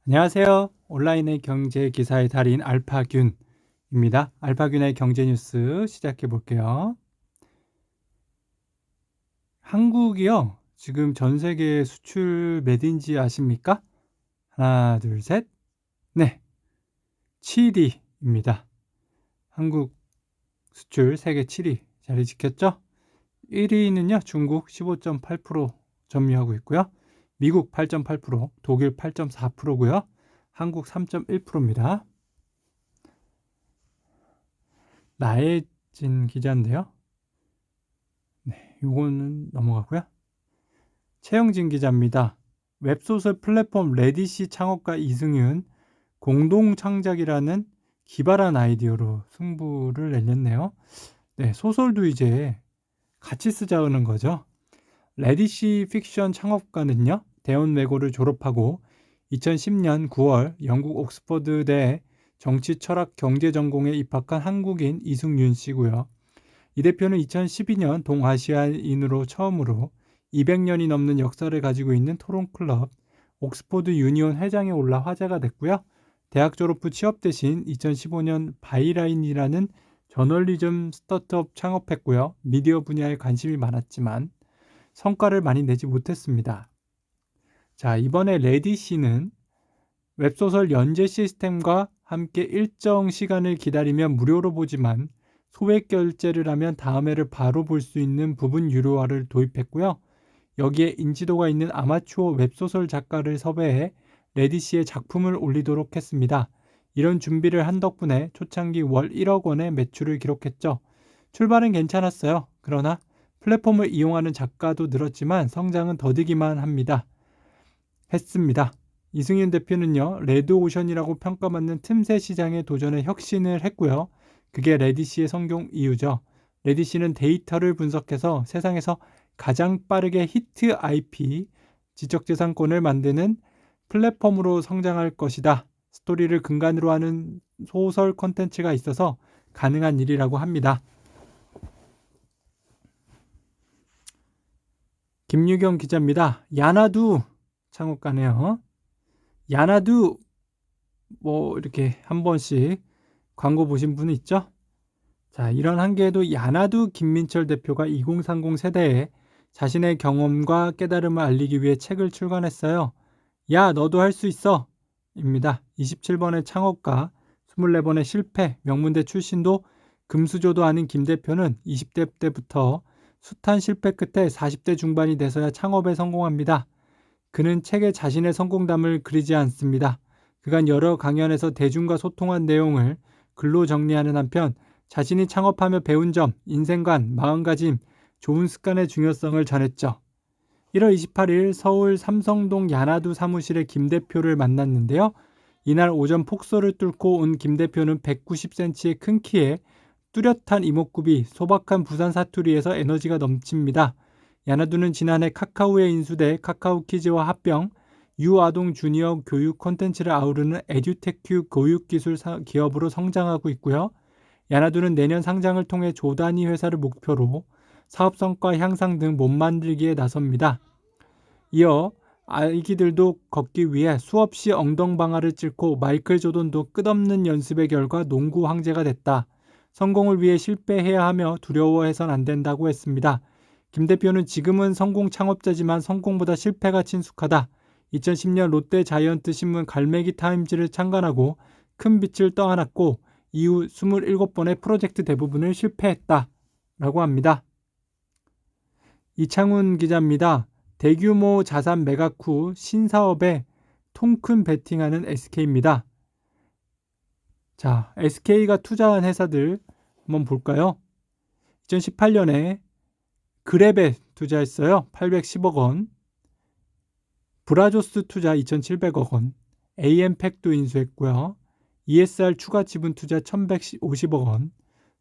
안녕하세요. 온라인의 경제 기사의 달인 알파균입니다. 알파균의 경제 뉴스 시작해 볼게요. 한국이요. 지금 전 세계 수출 몇인지 아십니까? 하나, 둘, 셋. 네. 7위입니다. 한국 수출 세계 7위 자리 지켰죠? 1위는요. 중국 15.8% 점유하고 있고요. 미국 8.8%, 독일 8.4%고요. 한국 3.1%입니다. 나혜진 기자인데요. 네, 요거는 넘어가고요. 최영진 기자입니다. 웹소설 플랫폼 레디시 창업가 이승윤 공동 창작이라는 기발한 아이디어로 승부를 내렸네요. 네, 소설도 이제 같이 쓰자는 거죠. 레디시 픽션 창업가는요, 대원 외고를 졸업하고 2010년 9월 영국 옥스퍼드대 정치 철학 경제 전공에 입학한 한국인 이승윤 씨고요. 이 대표는 2012년 동아시아인으로 처음으로 200년이 넘는 역사를 가지고 있는 토론클럽 옥스포드 유니온 회장에 올라 화제가 됐고요. 대학 졸업 후 취업 대신 2015년 바이라인이라는 저널리즘 스타트업 창업했고요. 미디어 분야에 관심이 많았지만 성과를 많이 내지 못했습니다. 자, 이번에 레디씨는 웹소설 연재 시스템과 함께 일정 시간을 기다리면 무료로 보지만 소액 결제를 하면 다음 해를 바로 볼 수 있는 부분 유료화를 도입했고요. 여기에 인지도가 있는 아마추어 웹소설 작가를 섭외해 레디시의 작품을 올리도록 했습니다. 이런 준비를 한 덕분에 초창기 월 1억 원의 매출을 기록했죠. 출발은 괜찮았어요. 그러나 플랫폼을 이용하는 작가도 늘었지만 성장은 더디기만 했습니다. 이승윤 대표는요, 레드오션이라고 평가받는 틈새 시장에 도전해 혁신을 했고요. 그게 레디시의 성공 이유죠. 레디시는 데이터를 분석해서 세상에서 가장 빠르게 히트 IP, 지적재산권을 만드는 플랫폼으로 성장할 것이다. 스토리를 근간으로 하는 소설 콘텐츠가 있어서 가능한 일이라고 합니다. 김유경 기자입니다. 야나두 창업가네요. 야나두 뭐 이렇게 한 번씩 광고 보신 분 있죠? 자, 이런 한계에도 야나두 김민철 대표가 2030 세대에 자신의 경험과 깨달음을 알리기 위해 책을 출간했어요. 야, 너도 할 수 있어! 입니다. 27번의 창업가, 24번의 실패, 명문대 출신도 금수저도 아닌 김 대표는 20대 때부터 숱한 실패 끝에 40대 중반이 돼서야 창업에 성공합니다. 그는 책에 자신의 성공담을 그리지 않습니다. 그간 여러 강연에서 대중과 소통한 내용을 글로 정리하는 한편 자신이 창업하며 배운 점, 인생관, 마음가짐, 좋은 습관의 중요성을 전했죠. 1월 28일 서울 삼성동 야나두 사무실의 김 대표를 만났는데요. 이날 오전 폭소를 뚫고 온 김 대표는 190cm의 큰 키에 뚜렷한 이목구비, 소박한 부산 사투리에서 에너지가 넘칩니다. 야나두는 지난해 카카오에 인수돼 카카오키즈와 합병, 유아동 주니어 교육 콘텐츠를 아우르는 에듀테큐 교육기술 기업으로 성장하고 있고요. 야나두는 내년 상장을 통해 조 단위 회사를 목표로 사업 성과 향상 등 몸만들기에 나섭니다. 이어 아기들도 걷기 위해 수없이 엉덩방아를 찔고 마이클 조던도 끝없는 연습의 결과 농구 황제가 됐다. 성공을 위해 실패해야 하며 두려워해선 안 된다고 했습니다. 김 대표는 지금은 성공 창업자지만 성공보다 실패가 친숙하다. 2010년 롯데 자이언트 신문 갈매기 타임즈를 창간하고 큰 빛을 떠안았고 이후 27번의 프로젝트 대부분을 실패했다. 라고 합니다. 이창훈 기자입니다. 대규모 자산 매각 후 신사업에 통큰 베팅하는 SK입니다. 자, SK가 투자한 회사들 한번 볼까요? 2018년에 그랩에 투자했어요. 810억 원. 브라조스 투자 2,700억 원. AM팩도 인수했고요. ESR 추가 지분 투자 1,150억 원.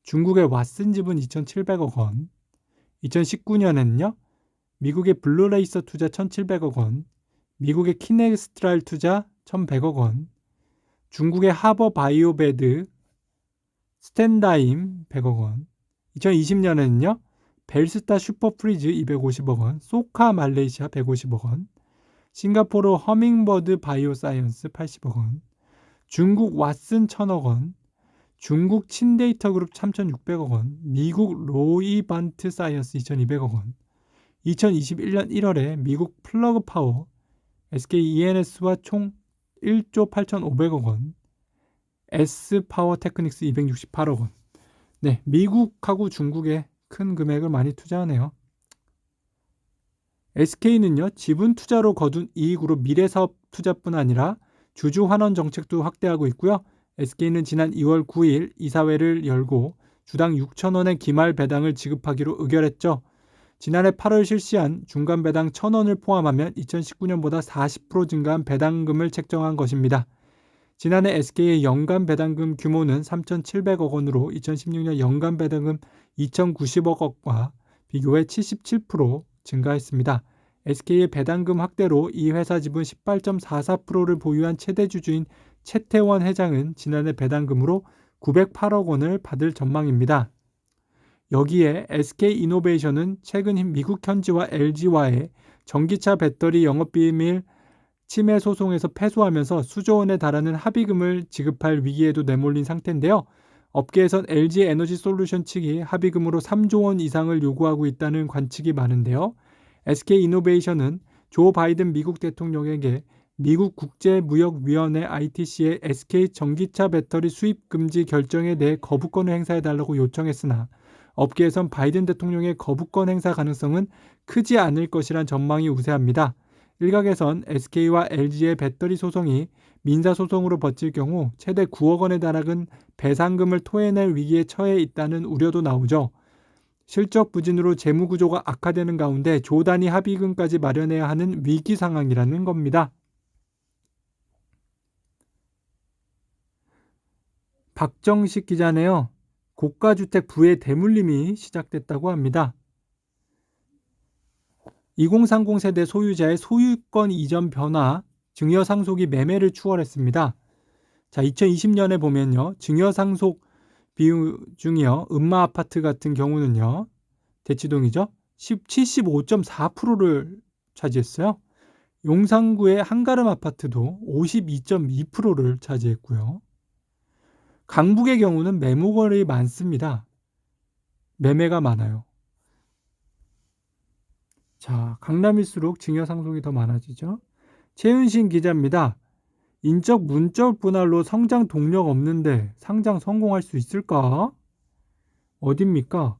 중국의 왓슨 지분 2,700억 원. 2019년에는요. 미국의 블루레이서 투자 1,700억 원. 미국의 키넥스트랄 투자 1,100억 원. 중국의 하버 바이오베드 스탠다임 100억 원. 2020년에는요. 벨스타 슈퍼프리즈 250억 원. 소카 말레이시아 150억 원. 싱가포르 허밍버드 바이오사이언스 80억 원, 중국 왓슨 1,000억 원, 중국 친데이터 그룹 3,600억 원, 미국 로이반트 사이언스 2,200억 원, 2021년 1월에 미국 플러그 파워 SK ENS와 총 1조 8,500억 원, S파워 테크닉스 268억 원. 네, 미국하고 중국에 큰 금액을 많이 투자하네요. SK는요, 지분 투자로 거둔 이익으로 미래사업 투자뿐 아니라 주주 환원 정책도 확대하고 있고요. SK는 지난 2월 9일 이사회를 열고 주당 6,000원의 기말 배당을 지급하기로 의결했죠. 지난해 8월 실시한 중간 배당 1,000원을 포함하면 2019년보다 40% 증가한 배당금을 책정한 것입니다. 지난해 SK의 연간 배당금 규모는 3,700억 원으로 2016년 연간 배당금 2,090억 원과 비교해 77% 증가했습니다. SK의 배당금 확대로 이 회사 지분 18.44%를 보유한 최대 주주인 최태원 회장은 지난해 배당금으로 908억 원을 받을 전망입니다. 여기에 SK이노베이션은 최근 미국 현지와 LG와의 전기차 배터리 영업비밀 침해 소송에서 패소하면서 수조 원에 달하는 합의금을 지급할 위기에도 내몰린 상태인데요. 업계에선 LG에너지솔루션 측이 합의금으로 3조 원 이상을 요구하고 있다는 관측이 많은데요. SK이노베이션은 조 바이든 미국 대통령에게 미국 국제무역위원회 ITC의 SK 전기차 배터리 수입 금지 결정에 대해 거부권을 행사해달라고 요청했으나 업계에선 바이든 대통령의 거부권 행사 가능성은 크지 않을 것이란 전망이 우세합니다. 일각에선 SK와 LG의 배터리 소송이 민사소송으로 버틸 경우 최대 9억 원에 달하는 배상금을 토해낼 위기에 처해 있다는 우려도 나오죠. 실적 부진으로 재무구조가 악화되는 가운데 조 단위 합의금까지 마련해야 하는 위기 상황이라는 겁니다. 박정식 기자네요. 고가주택 부의 대물림이 시작됐다고 합니다. 2030 세대 소유자의 소유권 이전 변화, 증여 상속이 매매를 추월했습니다. 자, 2020년에 보면요. 증여 상속 비중이요. 음마 아파트 같은 경우는요. 대치동이죠. 75.4%를 차지했어요. 용산구의 한가름 아파트도 52.2%를 차지했고요. 강북의 경우는 매물거래가 많습니다. 매매가 많아요. 자, 강남일수록 증여 상속이 더 많아지죠. 최은신 기자입니다. 인적 문적 분할로 성장 동력 없는데 상장 성공할 수 있을까? 어딥니까?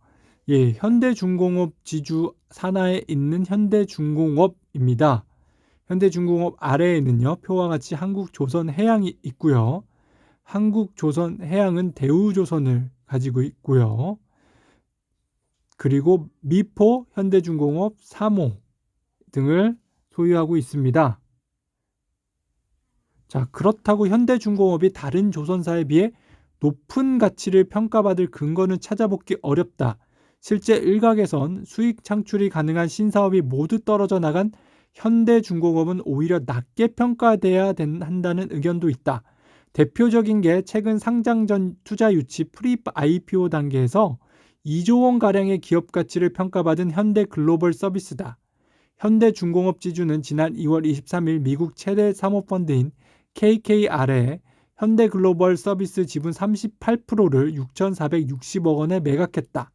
예, 현대중공업 지주 산하에 있는 현대중공업입니다. 현대중공업 아래에는요, 표와 같이 한국조선해양이 있고요. 한국조선해양은 대우조선을 가지고 있고요. 그리고 미포, 현대중공업, 사모 등을 소유하고 있습니다. 자, 그렇다고 현대중공업이 다른 조선사에 비해 높은 가치를 평가받을 근거는 찾아보기 어렵다. 실제 일각에선 수익 창출이 가능한 신사업이 모두 떨어져 나간 현대중공업은 오히려 낮게 평가돼야 한다는 의견도 있다. 대표적인 게 최근 상장 전 투자 유치 프리 IPO 단계에서 2조 원가량의 기업 가치를 평가받은 현대글로벌 서비스다. 현대중공업 지주는 지난 2월 23일 미국 최대 사모펀드인 KKR에 현대글로벌 서비스 지분 38%를 6,460억 원에 매각했다.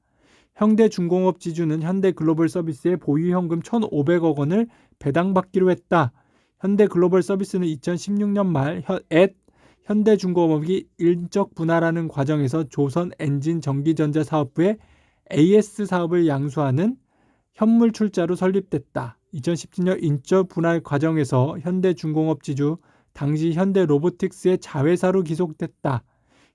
현대중공업 지주는 현대글로벌 서비스의 보유 현금 1,500억 원을 배당받기로 했다. 현대글로벌 서비스는 2016년 말 현대중공업이 인적 분할하는 과정에서 조선엔진전기전자사업부의 AS 사업을 양수하는 현물 출자로 설립됐다. 2017년 인적 분할 과정에서 현대중공업 지주 당시 현대로보틱스의 자회사로 기속됐다.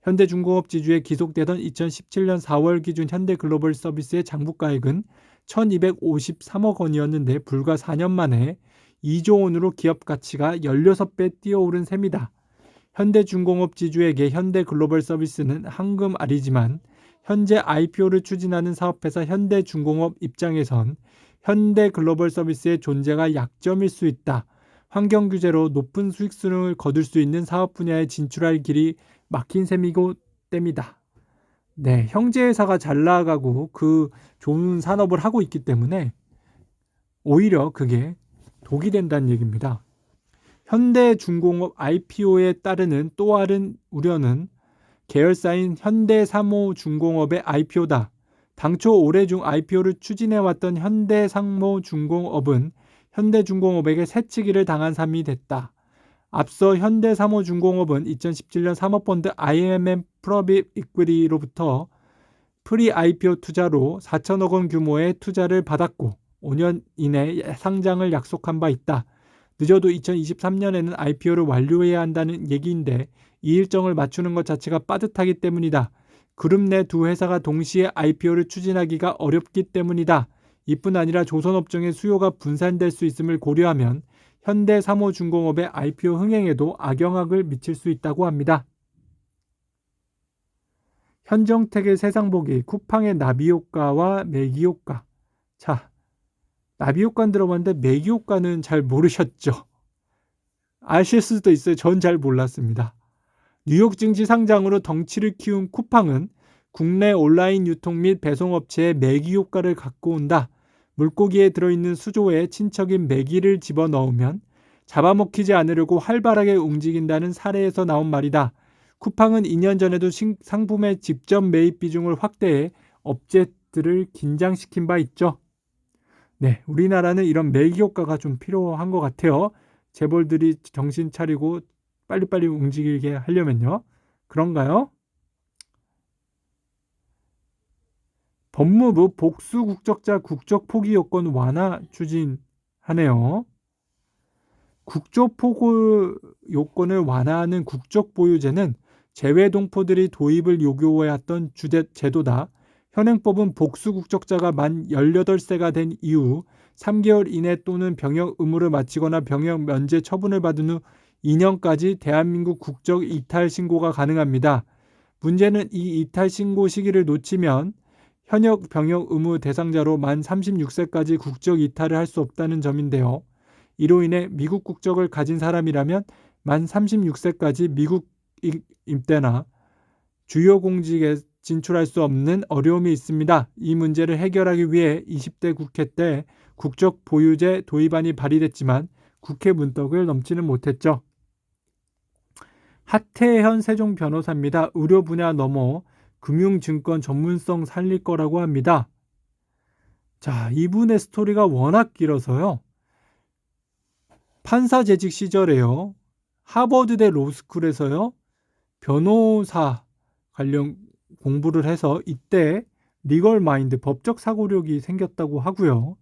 현대중공업 지주에 기속되던 2017년 4월 기준 현대글로벌 서비스의 장부가액은 1,253억 원이었는데 불과 4년 만에 2조 원으로 기업 가치가 16배 뛰어오른 셈이다. 현대중공업 지주에게 현대글로벌 서비스는 황금알이지만 현재 IPO를 추진하는 사업회사 현대중공업 입장에선 현대글로벌 서비스의 존재가 약점일 수 있다. 환경 규제로 높은 수익성을 거둘 수 있는 사업 분야에 진출할 길이 막힌 셈이고 땜이다. 네, 형제회사가 잘 나가고 그 좋은 산업을 하고 있기 때문에 오히려 그게 독이 된다는 얘기입니다. 현대중공업 IPO에 따르는 또 다른 우려는 계열사인 현대사모중공업의 IPO다. 당초 올해 중 IPO를 추진해왔던 현대상모중공업은 현대중공업에게 새치기를 당한 셈이 됐다. 앞서 현대사모중공업은 2017년 사모펀드 IMM 프로빗 이퀴리로부터 프리 IPO 투자로 4천억 원 규모의 투자를 받았고 5년 이내 상장을 약속한 바 있다. 늦어도 2023년에는 IPO를 완료해야 한다는 얘기인데 이 일정을 맞추는 것 자체가 빠듯하기 때문이다. 그룹 내 두 회사가 동시에 IPO를 추진하기가 어렵기 때문이다. 이뿐 아니라 조선업종의 수요가 분산될 수 있음을 고려하면 현대사모중공업의 IPO 흥행에도 악영향을 미칠 수 있다고 합니다. 현정택의 세상보기, 쿠팡의 나비효과와 매기효과. 자, 나비효과는 들어봤는데 매기효과는 잘 모르셨죠? 아실 수도 있어요. 전 잘 몰랐습니다. 뉴욕 증시 상장으로 덩치를 키운 쿠팡은 국내 온라인 유통 및 배송업체에 매기효과를 갖고 온다. 물고기에 들어있는 수조에 친척인 메기를 집어넣으면 잡아먹히지 않으려고 활발하게 움직인다는 사례에서 나온 말이다. 쿠팡은 2년 전에도 상품의 직접 매입 비중을 확대해 업체들을 긴장시킨 바 있죠. 네, 우리나라는 이런 매기 효과가 좀 필요한 것 같아요. 재벌들이 정신 차리고 빨리빨리 움직이게 하려면요. 그런가요? 법무부 복수 국적자 국적 포기 요건 완화 추진하네요. 국적 포기 요건을 완화하는 국적 보유제는 재외 동포들이 도입을 요구해왔던 제도다. 현행법은 복수 국적자가 만 18세가 된 이후 3개월 이내 또는 병역 의무를 마치거나 병역 면제 처분을 받은 후 2년까지 대한민국 국적 이탈 신고가 가능합니다. 문제는 이 이탈 신고 시기를 놓치면 현역 병역 의무 대상자로 만 36세까지 국적 이탈을 할 수 없다는 점인데요. 이로 인해 미국 국적을 가진 사람이라면 만 36세까지 미국 입대나 주요 공직에 진출할 수 없는 어려움이 있습니다. 이 문제를 해결하기 위해 20대 국회 때 국적 보유제 도입안이 발의됐지만 국회 문턱을 넘지는 못했죠. 하태현 세종 변호사입니다. 의료 분야 넘어 금융증권 전문성 살릴 거라고 합니다. 자, 이분의 스토리가 워낙 길어서요. 판사 재직 시절에요. 하버드대 로스쿨에서요. 변호사 관련 공부를 해서 이때 리걸 마인드, 법적 사고력이 생겼다고 하고요.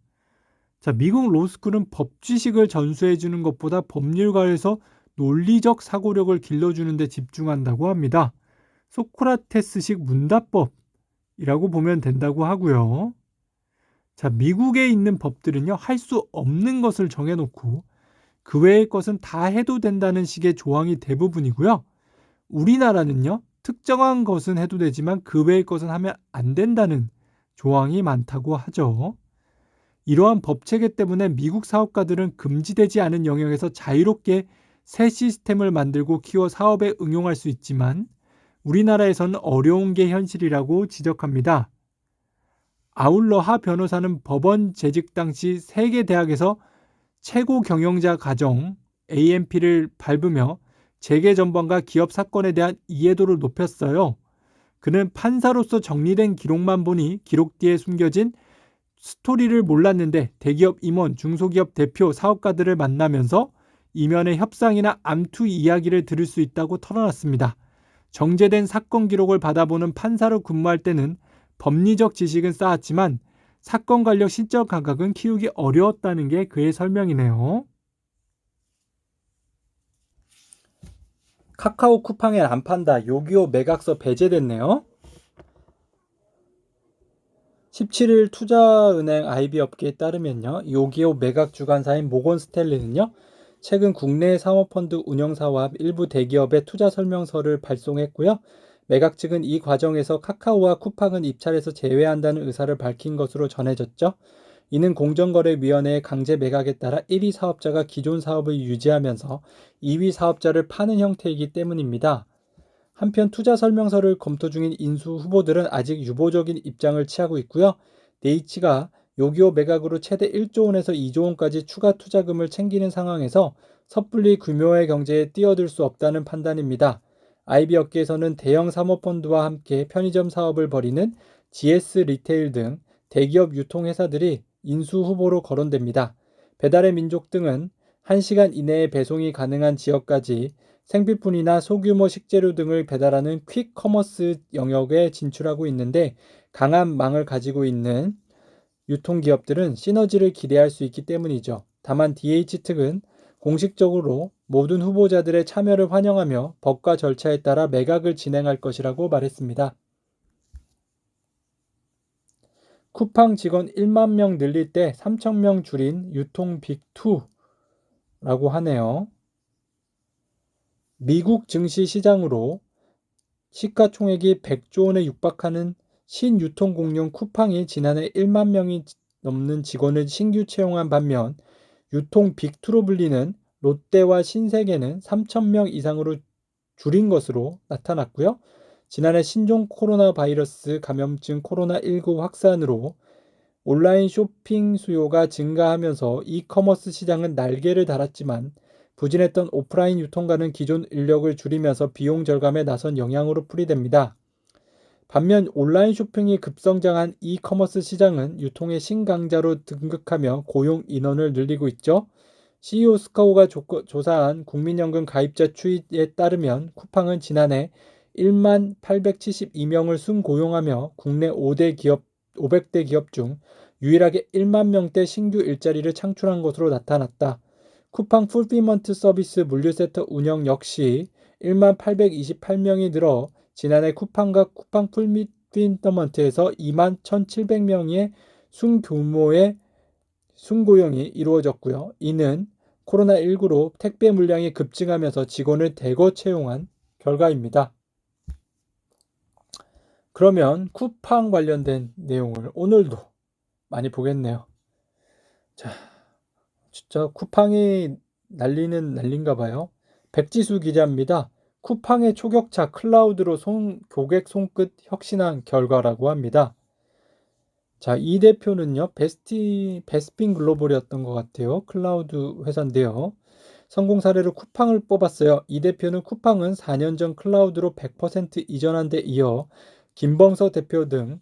자, 미국 로스쿨은 법 지식을 전수해 주는 것보다 법률가에서 논리적 사고력을 길러주는 데 집중한다고 합니다. 소크라테스식 문답법이라고 보면 된다고 하고요. 자, 미국에 있는 법들은요, 할 수 없는 것을 정해놓고 그 외의 것은 다 해도 된다는 식의 조항이 대부분이고요. 우리나라는요, 특정한 것은 해도 되지만 그 외의 것은 하면 안 된다는 조항이 많다고 하죠. 이러한 법체계 때문에 미국 사업가들은 금지되지 않은 영역에서 자유롭게 새 시스템을 만들고 키워 사업에 응용할 수 있지만 우리나라에서는 어려운 게 현실이라고 지적합니다. 아울러 하 변호사는 법원 재직 당시 세계 대학에서 최고 경영자 과정 AMP를 밟으며 재계 전반과 기업 사건에 대한 이해도를 높였어요. 그는 판사로서 정리된 기록만 보니 기록 뒤에 숨겨진 스토리를 몰랐는데 대기업 임원, 중소기업 대표, 사업가들을 만나면서 이면의 협상이나 암투 이야기를 들을 수 있다고 털어놨습니다. 정제된 사건 기록을 받아보는 판사로 근무할 때는 법리적 지식은 쌓았지만 사건 관련 신적 감각은 키우기 어려웠다는 게 그의 설명이네요. 카카오 쿠팡에 안 판다. 요기요 매각서 배제됐네요. 17일 투자은행 IB 업계에 따르면요. 요기요 매각 주관사인 모건 스탠리는요. 최근 국내 사모펀드 운영사와 일부 대기업의 투자 설명서를 발송했고요. 매각 측은 이 과정에서 카카오와 쿠팡은 입찰에서 제외한다는 의사를 밝힌 것으로 전해졌죠. 이는 공정거래위원회의 강제 매각에 따라 1위 사업자가 기존 사업을 유지하면서 2위 사업자를 파는 형태이기 때문입니다. 한편 투자 설명서를 검토 중인 인수 후보들은 아직 유보적인 입장을 취하고 있고요. 네이치가 요기요 매각으로 최대 1조 원에서 2조 원까지 추가 투자금을 챙기는 상황에서 섣불리 규모의 경제에 뛰어들 수 없다는 판단입니다. IB 업계에서는 대형 사모펀드와 함께 편의점 사업을 벌이는 GS 리테일 등 대기업 유통회사들이 인수 후보로 거론됩니다. 배달의 민족 등은 1시간 이내에 배송이 가능한 지역까지 생필품이나 소규모 식재료 등을 배달하는 퀵 커머스 영역에 진출하고 있는데 강한 망을 가지고 있는 유통기업들은 시너지를 기대할 수 있기 때문이죠. 다만 DH 측은 공식적으로 모든 후보자들의 참여를 환영하며 법과 절차에 따라 매각을 진행할 것이라고 말했습니다. 쿠팡 직원 1만 명 늘릴 때 3천 명 줄인 유통 빅2라고 하네요. 미국 증시 시장으로 시가총액이 100조 원에 육박하는 신유통공룡 쿠팡이 지난해 1만 명이 넘는 직원을 신규 채용한 반면 유통 빅2로 불리는 롯데와 신세계는 3천 명 이상으로 줄인 것으로 나타났고요. 지난해 신종 코로나 바이러스 감염증 코로나19 확산으로 온라인 쇼핑 수요가 증가하면서 이커머스 시장은 날개를 달았지만 부진했던 오프라인 유통가는 기존 인력을 줄이면서 비용 절감에 나선 영향으로 풀이됩니다. 반면 온라인 쇼핑이 급성장한 이커머스 시장은 유통의 신강자로 등극하며 고용 인원을 늘리고 있죠. CEO 스카우가 조사한 국민연금 가입자 추이에 따르면 쿠팡은 지난해 1만 872명을 순고용하며 국내 500대 기업 중 유일하게 1만 명대 신규 일자리를 창출한 것으로 나타났다. 쿠팡 풀피먼트 서비스 물류센터 운영 역시 1만 828명이 늘어 지난해 쿠팡과 쿠팡 풀피먼트에서 2만 1,700명의 순규모의 순고용이 이루어졌고요. 이는 코로나19로 택배 물량이 급증하면서 직원을 대거 채용한 결과입니다. 그러면 쿠팡 관련된 내용을 오늘도 많이 보겠네요. 자, 진짜 쿠팡이 난린가 봐요. 백지수 기자입니다. 쿠팡의 초격차 클라우드로 고객 손끝 혁신한 결과라고 합니다. 자, 이 대표는요, 베스핀 글로벌이었던 것 같아요. 클라우드 회사인데요. 성공 사례로 쿠팡을 뽑았어요. 이 대표는 쿠팡은 4년 전 클라우드로 100% 이전한 데 이어 김범석 대표 등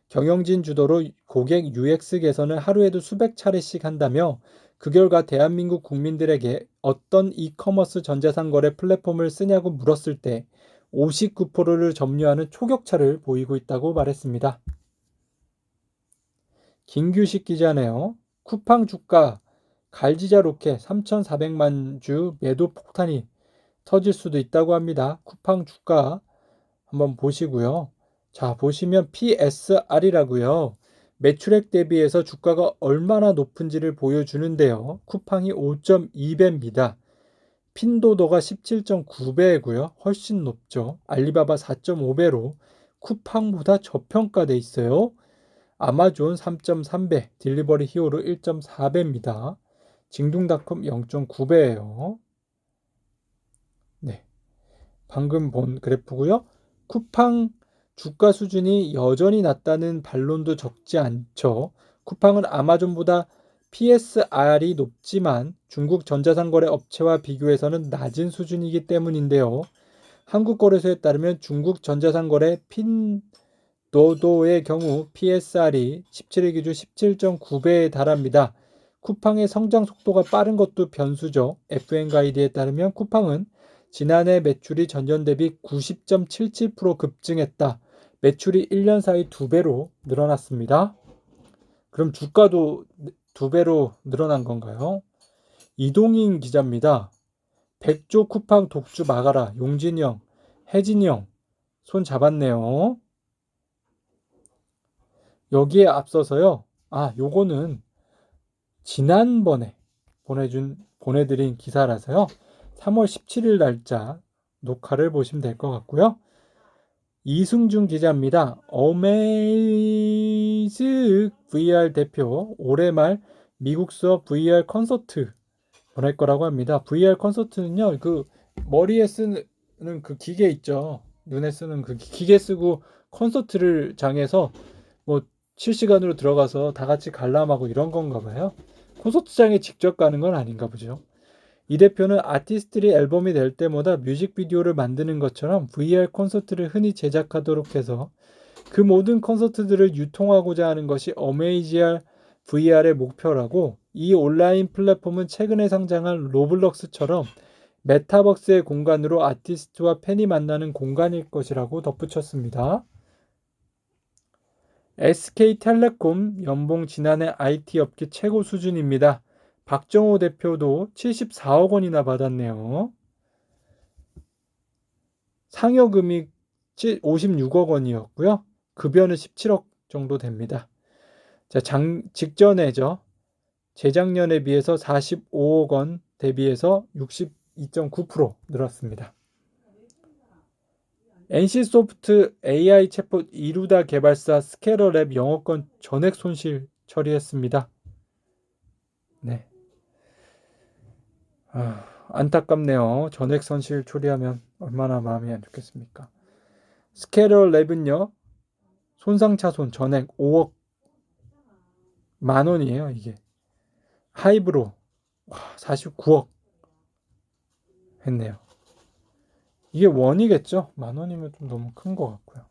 경영진 주도로 고객 UX 개선을 하루에도 수백 차례씩 한다며 그 결과 대한민국 국민들에게 어떤 이커머스 전자상거래 플랫폼을 쓰냐고 물었을 때 59%를 점유하는 초격차를 보이고 있다고 말했습니다. 김규식 기자네요. 쿠팡 주가 갈지자 로켓 3,400만 주 매도 폭탄이 터질 수도 있다고 합니다. 쿠팡 주가 한번 보시고요. 자, 보시면 PSR이라고요. 매출액 대비해서 주가가 얼마나 높은지를 보여주는데요. 쿠팡이 5.2배입니다. 핀도더가 17.9배고요. 훨씬 높죠. 알리바바 4.5배로 쿠팡보다 저평가돼 있어요. 아마존 3.3배, 딜리버리 히어로 1.4배입니다. 징둥닷컴 0.9배예요. 네, 방금 본 그래프고요. 쿠팡 주가 수준이 여전히 낮다는 반론도 적지 않죠. 쿠팡은 아마존보다 PSR이 높지만 중국 전자상거래 업체와 비교해서는 낮은 수준이기 때문인데요. 한국거래소에 따르면 중국 전자상거래 핀도도의 경우 PSR이 17일 기준 17.9배에 달합니다. 쿠팡의 성장 속도가 빠른 것도 변수죠. FN 가이드에 따르면 쿠팡은 지난해 매출이 전년 대비 90.77% 급증했다. 매출이 1년 사이 2배로 늘어났습니다. 그럼 주가도 2배로 늘어난 건가요? 이동인 기자입니다. 100조 쿠팡 독주 막아라. 용진이 형, 혜진이 형, 손 잡았네요. 여기에 앞서서요. 요거는 지난번에 보내드린 기사라서요. 3월 17일 날짜 녹화를 보시면 될 것 같고요. 이승준 기자입니다. 어메이즈 VR 대표 올해 말 미국 수업 VR 콘서트 보낼 거라고 합니다. VR 콘서트는요, 그 머리에 쓰는 그 기계 있죠. 눈에 쓰는 그 기계 쓰고 콘서트를 장해서 뭐 실시간으로 들어가서 다 같이 관람하고 이런 건가 봐요. 콘서트장에 직접 가는 건 아닌가 보죠. 이 대표는 아티스트들이 앨범이 낼 때마다 뮤직비디오를 만드는 것처럼 VR 콘서트를 흔히 제작하도록 해서 그 모든 콘서트들을 유통하고자 하는 것이 어메이지알 VR의 목표라고, 이 온라인 플랫폼은 최근에 상장한 로블록스처럼 메타버스의 공간으로 아티스트와 팬이 만나는 공간일 것이라고 덧붙였습니다. SK텔레콤 연봉 지난해 IT 업계 최고 수준입니다. 박정호 대표도 74억 원이나 받았네요. 상여금이 56억 원이었고요. 급여는 17억 정도 됩니다. 자, 직전에죠. 재작년에 비해서 45억 원 대비해서 62.9% 늘었습니다. NC소프트 AI 챗봇 이루다 개발사 스케러랩 영업권 전액 손실 처리했습니다. 네. 안타깝네요. 전액 손실 처리하면 얼마나 마음이 안 좋겠습니까? 스케러랩은요, 손상차손 전액 5억 만원이에요, 이게. 하이브로 49억 했네요. 이게 원이겠죠? 만원이면 좀 너무 큰 것 같고요.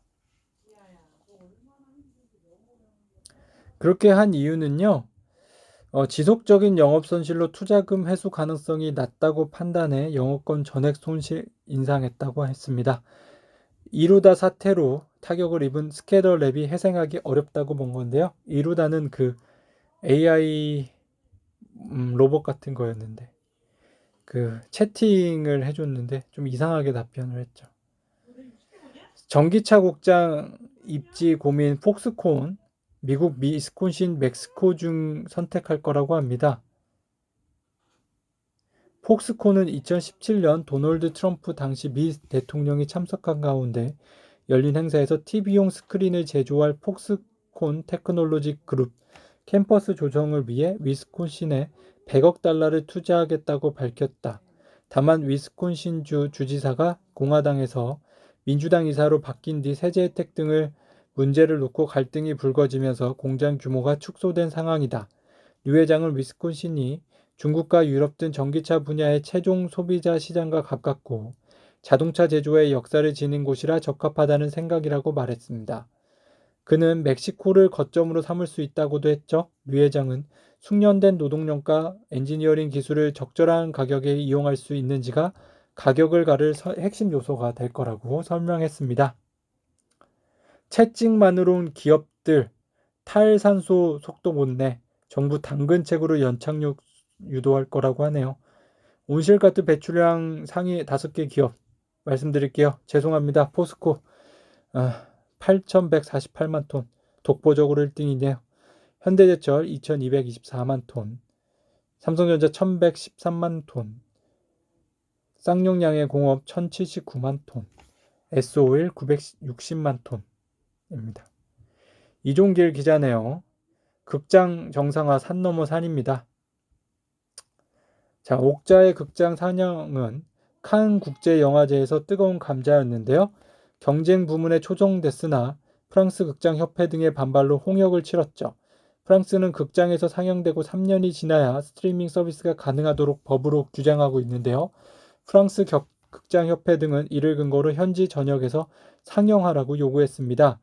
그렇게 한 이유는요, 지속적인 영업 손실로 투자금 회수 가능성이 낮다고 판단해 영업권 전액 손실 인상했다고 했습니다. 이루다 사태로 타격을 입은 스케러랩이 회생하기 어렵다고 본 건데요. 이루다는 그 AI 로봇 같은 거였는데 그 채팅을 해줬는데 좀 이상하게 답변을 했죠. 전기차 곡장 입지 고민 폭스콘, 미국 위스콘신 멕시코 중 선택할 거라고 합니다. 폭스콘은 2017년 도널드 트럼프 당시 미 대통령이 참석한 가운데 열린 행사에서 TV용 스크린을 제조할 폭스콘 테크놀로지 그룹 캠퍼스 조성을 위해 위스콘신에 100억 달러를 투자하겠다고 밝혔다. 다만 위스콘신주 주지사가 공화당에서 민주당 이사로 바뀐 뒤 세제 혜택 등을 문제를 놓고 갈등이 불거지면서 공장 규모가 축소된 상황이다. 류 회장은 위스콘신이 중국과 유럽 등 전기차 분야의 최종 소비자 시장과 가깝고 자동차 제조의 역사를 지닌 곳이라 적합하다는 생각이라고 말했습니다. 그는 멕시코를 거점으로 삼을 수 있다고도 했죠. 류 회장은 숙련된 노동력과 엔지니어링 기술을 적절한 가격에 이용할 수 있는지가 가격을 가를 핵심 요소가 될 거라고 설명했습니다. 채찍만으로는 기업들 탈산소 속도 못 내, 정부 당근책으로 연착륙 유도할 거라고 하네요. 온실가스 배출량 상위 5개 기업 말씀드릴게요. 죄송합니다. 포스코 8,148만 톤 독보적으로 1등이네요. 현대제철 2,224만 톤, 삼성전자 1,113만 톤, 쌍용양의 공업 1,079만 톤, S-오일 960만 톤입니다. 이종길 기자네요. 극장 정상화 산 넘어 산입니다. 자, 옥자의 극장 상영은 칸 국제영화제에서 뜨거운 감자였는데요. 경쟁 부문에 초정됐으나 프랑스 극장협회 등의 반발로 홍역을 치렀죠. 프랑스는 극장에서 상영되고 3년이 지나야 스트리밍 서비스가 가능하도록 법으로 규정하고 있는데요. 프랑스 극장협회 등은 이를 근거로 현지 전역에서 상영하라고 요구했습니다.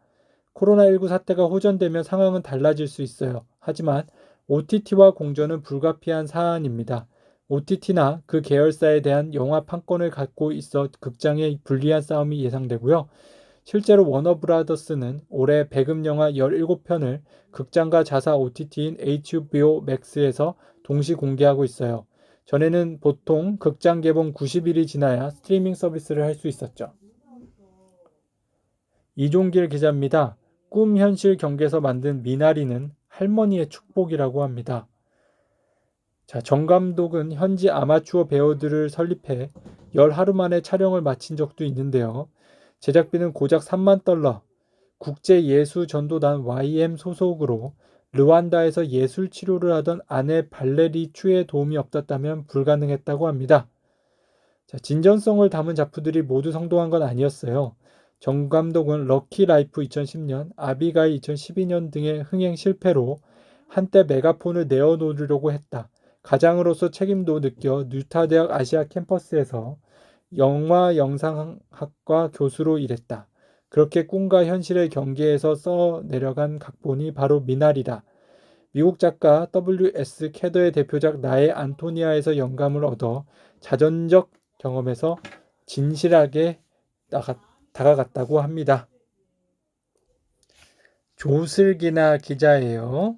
코로나19 사태가 호전되면 상황은 달라질 수 있어요. 하지만 OTT와 공존은 불가피한 사안입니다. OTT나 그 계열사에 대한 영화 판권을 갖고 있어 극장의 불리한 싸움이 예상되고요. 실제로 워너브라더스는 올해 배급 영화 17편을 극장과 자사 OTT인 HBO Max에서 동시 공개하고 있어요. 전에는 보통 극장 개봉 90일이 지나야 스트리밍 서비스를 할 수 있었죠. 이종길 기자입니다. 꿈 현실 경계에서 만든 미나리는 할머니의 축복이라고 합니다. 자, 정 감독은 현지 아마추어 배우들을 설립해 열 하루 만에 촬영을 마친 적도 있는데요. 제작비는 고작 3만 달러, 국제예수전도단 YM 소속으로 르완다에서 예술 치료를 하던 아내 발레리 추의 도움이 없었다면 불가능했다고 합니다. 자, 진전성을 담은 작품들이 모두 성공한 건 아니었어요. 정감독은 럭키라이프 2010년, 아비가일 2012년 등의 흥행 실패로 한때 메가폰을 내어놓으려고 했다. 가장으로서 책임도 느껴 뉴타대학 아시아 캠퍼스에서 영화 영상학과 교수로 일했다. 그렇게 꿈과 현실의 경계에서 써내려간 각본이 바로 미나리다. 미국 작가 W.S. 캐더의 대표작 나의 안토니아에서 영감을 얻어 자전적 경험에서 진실하게 다가갔다고 합니다. 조슬기나 기자예요.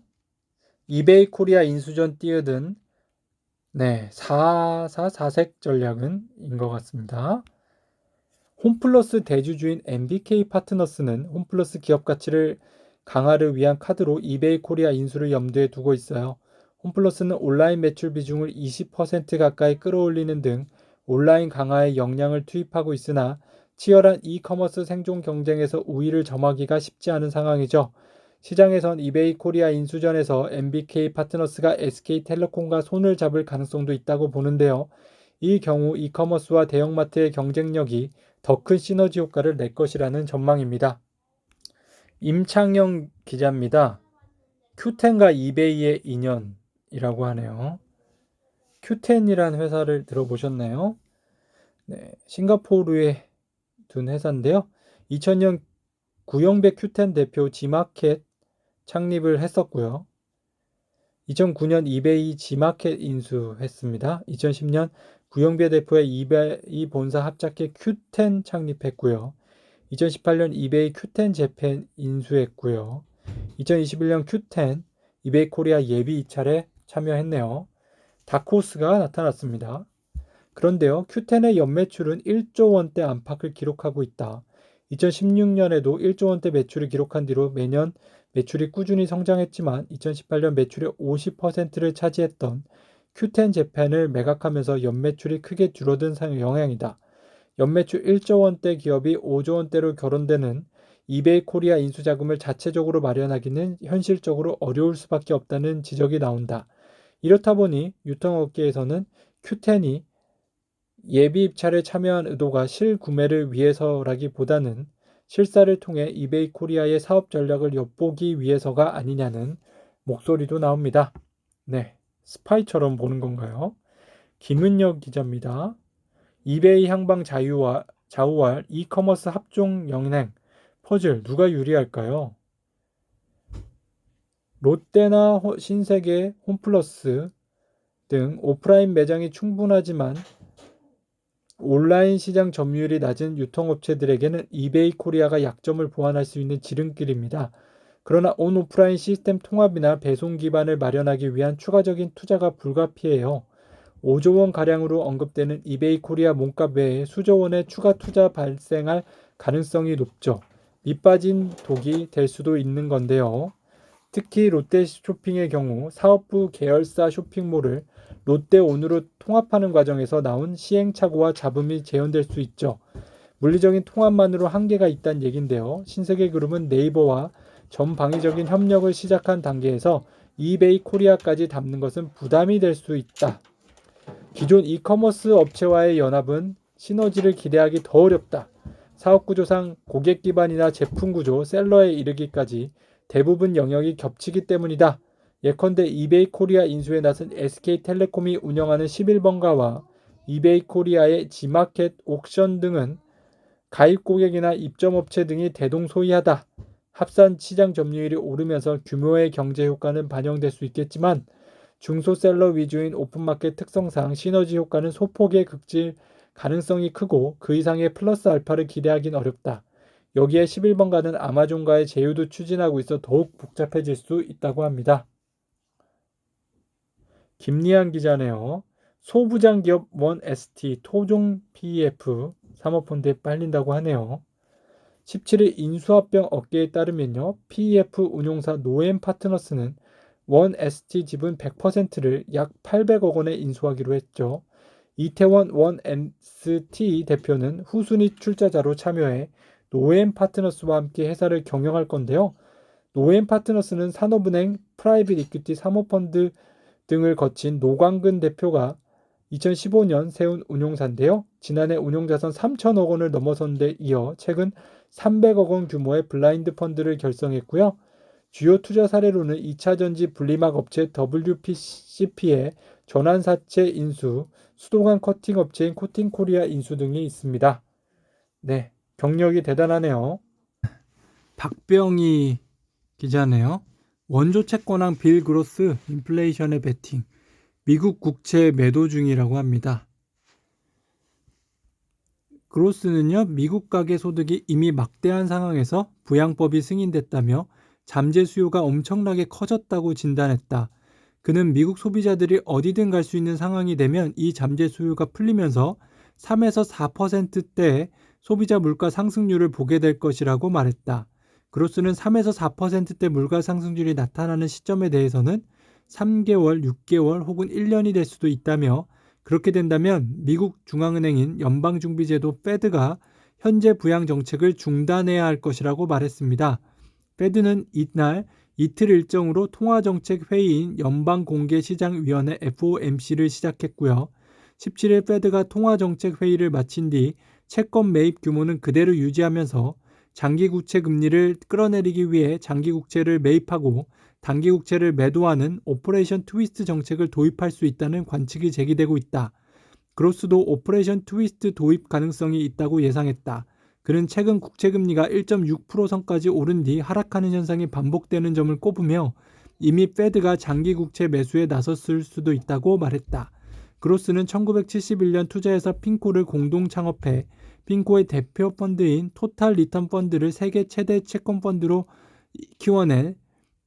이베이 코리아 인수전 뛰어든 4색 전략은 인 것 같습니다. 홈플러스 대주주인 MBK 파트너스는 홈플러스 기업 가치를 강화를 위한 카드로 이베이 코리아 인수를 염두에 두고 있어요. 홈플러스는 온라인 매출 비중을 20% 가까이 끌어올리는 등 온라인 강화에 역량을 투입하고 있으나 치열한 이커머스 생존 경쟁에서 우위를 점하기가 쉽지 않은 상황이죠. 시장에선 이베이 코리아 인수전에서 MBK 파트너스가 SK텔레콤과 손을 잡을 가능성도 있다고 보는데요. 이 경우 이커머스와 대형마트의 경쟁력이 더 큰 시너지 효과를 낼 것이라는 전망입니다. 임창영 기자입니다. 큐텐과 이베이의 인연이라고 하네요. 큐텐이란 회사를 들어보셨나요? 싱가포르에 둔 회사인데요. 2000년 구영배 큐텐 대표 지마켓 창립을 했었고요. 2009년 이베이 지마켓 인수했습니다. 2010년 구영배 대표의 이베이 본사 합작해 큐텐 창립했고요. 2018년 이베이 큐텐 재팬 인수했고요. 2021년 큐텐 이베이 코리아 예비 입찰에 참여했네요. 다코스가 나타났습니다. 그런데요, 큐텐의 연매출은 1조 원대 안팎을 기록하고 있다. 2016년에도 1조 원대 매출을 기록한 뒤로 매년 매출이 꾸준히 성장했지만 2018년 매출의 50%를 차지했던 큐텐 재팬을 매각하면서 연매출이 크게 줄어든 영향이다. 연매출 1조 원대 기업이 5조 원대로 거론되는 이베이 코리아 인수자금을 자체적으로 마련하기는 현실적으로 어려울 수밖에 없다는 지적이 나온다. 이렇다 보니 유통업계에서는 큐텐이 예비 입찰에 참여한 의도가 실구매를 위해서라기보다는 실사를 통해 이베이 코리아의 사업 전략을 엿보기 위해서가 아니냐는 목소리도 나옵니다. 스파이처럼 보는 건가요? 김은혁 기자입니다. 이베이 향방 좌우할 이커머스 합종 영행 퍼즐 누가 유리할까요? 롯데나 신세계, 홈플러스 등 오프라인 매장이 충분하지만 온라인 시장 점유율이 낮은 유통업체들에게는 이베이 코리아가 약점을 보완할 수 있는 지름길입니다. 그러나 온 오프라인 시스템 통합이나 배송 기반을 마련하기 위한 추가적인 투자가 불가피해요. 5조 원 가량으로 언급되는 이베이 코리아 몸값 외에 수조 원의 추가 투자 발생할 가능성이 높죠. 밑빠진 독이 될 수도 있는 건데요. 특히 롯데쇼핑의 경우 사업부 계열사 쇼핑몰을 롯데온으로 통합하는 과정에서 나온 시행착오와 잡음이 재현될 수 있죠. 물리적인 통합만으로 한계가 있다는 얘긴데요. 신세계그룹은 네이버와 전방위적인 협력을 시작한 단계에서 이베이 코리아까지 담는 것은 부담이 될 수 있다. 기존 이커머스 업체와의 연합은 시너지를 기대하기 더 어렵다. 사업구조상 고객 기반이나 제품 구조, 셀러에 이르기까지 대부분 영역이 겹치기 때문이다. 예컨대 이베이 코리아 인수에 나선 SK텔레콤이 운영하는 11번가와 이베이 코리아의 지마켓 옥션 등은 가입 고객이나 입점업체 등이 대동소이하다. 합산 시장 점유율이 오르면서 규모의 경제 효과는 반영될 수 있겠지만 중소셀러 위주인 오픈마켓 특성상 시너지 효과는 소폭의 극질 가능성이 크고 그 이상의 플러스 알파를 기대하긴 어렵다. 여기에 11번가는 아마존과의 제휴도 추진하고 있어 더욱 복잡해질 수 있다고 합니다. 김리한 기자네요. 소부장 기업 원ST 토종 PEF 사모펀드에 빨린다고 하네요. 17일 인수합병 업계에 따르면요. PEF 운용사 노엠 파트너스는 원ST 지분 100%를 약 800억 원에 인수하기로 했죠. 이태원 원ST 대표는 후순위 출자자로 참여해 노엠 파트너스와 함께 회사를 경영할 건데요. 노엠 파트너스는 산업은행, 프라이빗 이퀴티 사모펀드 등을 거친 노광근 대표가 2015년 세운 운용사인데요. 지난해 운용자산 3천억 원을 넘어선 데 이어 최근 300억 원 규모의 블라인드 펀드를 결성했고요. 주요 투자 사례로는 2차전지 분리막 업체 WPCP의 전환사채 인수, 수도관 커팅 업체인 코팅코리아 인수 등이 있습니다. 네, 경력이 대단하네요. 박병희 기자네요. 원조 채권왕 빌 그로스 인플레이션에 베팅, 미국 국채 매도 중이라고 합니다. 그로스는요, 미국 가계 소득이 이미 막대한 상황에서 부양법이 승인됐다며 잠재 수요가 엄청나게 커졌다고 진단했다. 그는 미국 소비자들이 어디든 갈 수 있는 상황이 되면 이 잠재 수요가 풀리면서 3에서 4%대의 소비자 물가 상승률을 보게 될 것이라고 말했다. 그로스는 3에서 4%대 물가 상승률이 나타나는 시점에 대해서는 3개월, 6개월 혹은 1년이 될 수도 있다며 그렇게 된다면 미국 중앙은행인 연방준비제도 페드가 현재 부양 정책을 중단해야 할 것이라고 말했습니다. 페드는 이날 이틀 일정으로 통화정책 회의인 연방공개시장위원회 FOMC를 시작했고요. 17일 페드가 통화정책 회의를 마친 뒤 채권 매입 규모는 그대로 유지하면서 장기국채 금리를 끌어내리기 위해 장기국채를 매입하고 단기국채를 매도하는 오퍼레이션 트위스트 정책을 도입할 수 있다는 관측이 제기되고 있다. 그로스도 오퍼레이션 트위스트 도입 가능성이 있다고 예상했다. 그는 최근 국채금리가 1.6%선까지 오른 뒤 하락하는 현상이 반복되는 점을 꼽으며 이미 페드가 장기국채 매수에 나섰을 수도 있다고 말했다. 그로스는 1971년 투자회사 핑코를 공동 창업해 핑코의 대표 펀드인 토탈 리턴 펀드를 세계 최대 채권 펀드로 키워내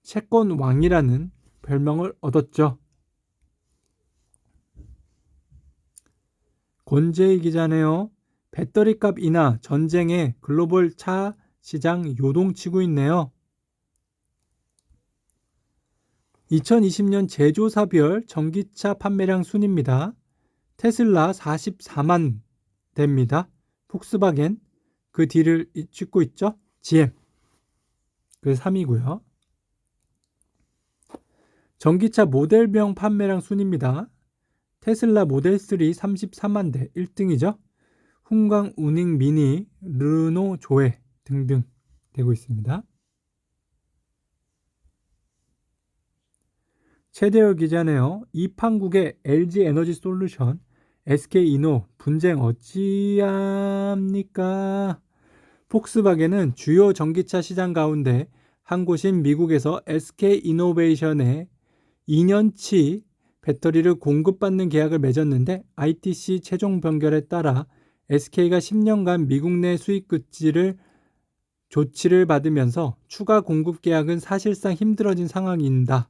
채권 왕이라는 별명을 얻었죠. 권재희 기자네요. 배터리값 인하 전쟁에 글로벌 차 시장 요동치고 있네요. 2020년 제조사별 전기차 판매량 순입니다. 테슬라 44만 대입니다. 폭스바겐 그 뒤를 잇고 있죠. GM 그 3위고요. 전기차 모델명 판매량 순입니다. 테슬라 모델 3 34만 대 1등이죠. 훈광 우닝 미니, 르노 조에 등등 되고 있습니다. 최대열 기자네요. 이판국의 LG 에너지 솔루션, SK 이노 분쟁 어찌합니까? 폭스바겐은 주요 전기차 시장 가운데 한 곳인 미국에서 SK 이노베이션에 2년치 배터리를 공급받는 계약을 맺었는데 ITC 최종 변결에 따라 SK가 10년간 미국 내 수익 금지를 조치를 받으면서 추가 공급 계약은 사실상 힘들어진 상황입니다.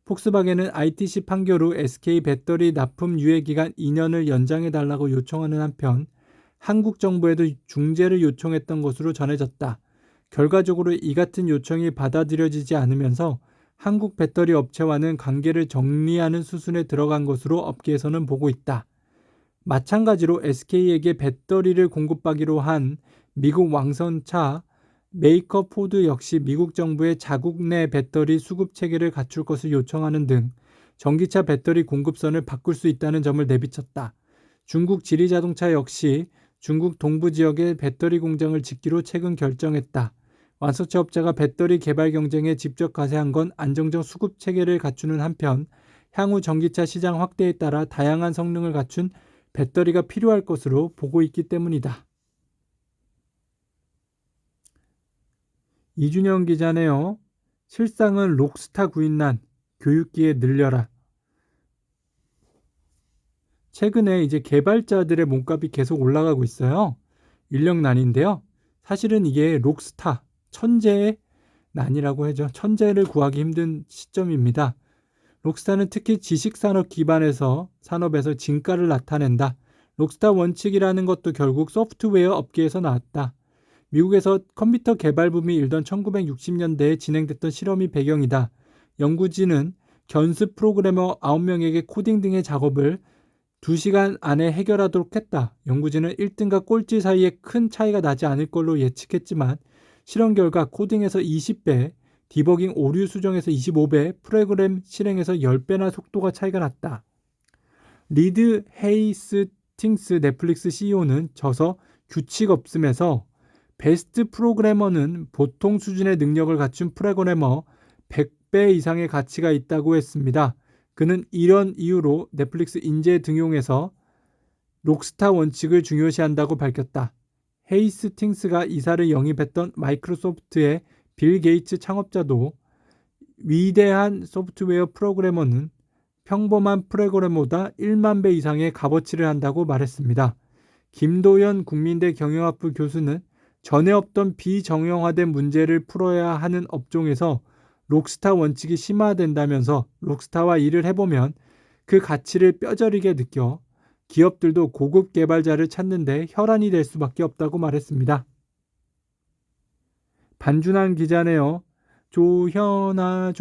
폭스바겐은 ITC 판결 후 SK 배터리 납품 유예 기간 2년을 연장해달라고 요청하는 한편 한국 정부에도 중재를 요청했던 것으로 전해졌다. 결과적으로 이 같은 요청이 받아들여지지 않으면서 한국 배터리 업체와는 관계를 정리하는 수순에 들어간 것으로 업계에서는 보고 있다. 마찬가지로 SK에게 배터리를 공급하기로 한 미국 왕선차 메이커 포드 역시 미국 정부의 자국 내 배터리 수급 체계를 갖출 것을 요청하는 등 전기차 배터리 공급선을 바꿀 수 있다는 점을 내비쳤다. 중국 지리자동차 역시 중국 동부 지역에 배터리 공장을 짓기로 최근 결정했다. 완소차 업체가 배터리 개발 경쟁에 직접 가세한 건 안정적 수급 체계를 갖추는 한편 향후 전기차 시장 확대에 따라 다양한 성능을 갖춘 배터리가 필요할 것으로 보고 있기 때문이다. 이준영 기자네요. 실상은 록스타 구인난 교육기에 늘려라. 최근에 이제 개발자들의 몸값이 계속 올라가고 있어요. 인력난인데요. 사실은 이게 록스타 천재의 난이라고 하죠. 천재를 구하기 힘든 시점입니다. 록스타는 특히 지식산업 기반에서 산업에서 진가를 나타낸다. 록스타 원칙이라는 것도 결국 소프트웨어 업계에서 나왔다. 미국에서 컴퓨터 개발 붐이 일던 1960년대에 진행됐던 실험이 배경이다. 연구진은 견습 프로그래머 9명에게 코딩 등의 작업을 2시간 안에 해결하도록 했다. 연구진은 1등과 꼴찌 사이에 큰 차이가 나지 않을 걸로 예측했지만 실험 결과 코딩에서 20배, 디버깅 오류 수정에서 25배, 프로그램 실행에서 10배나 속도가 차이가 났다. 리드 헤이스팅스 넷플릭스 CEO는 져서 규칙 없음에서 베스트 프로그래머는 보통 수준의 능력을 갖춘 프로그래머 100배 이상의 가치가 있다고 했습니다. 그는 이런 이유로 넷플릭스 인재 등용에서 록스타 원칙을 중요시한다고 밝혔다. 헤이스팅스가 이사를 영입했던 마이크로소프트의 빌 게이츠 창업자도 위대한 소프트웨어 프로그래머는 평범한 프로그래머보다 1만 배 이상의 값어치를 한다고 말했습니다. 김도연 국민대 경영학부 교수는 전에 없던 비정형화된 문제를 풀어야 하는 업종에서 록스타 원칙이 심화된다면서 록스타와 일을 해보면 그 가치를 뼈저리게 느껴 기업들도 고급 개발자를 찾는데 혈안이 될 수밖에 없다고 말했습니다. 반준환 기자네요. 조현아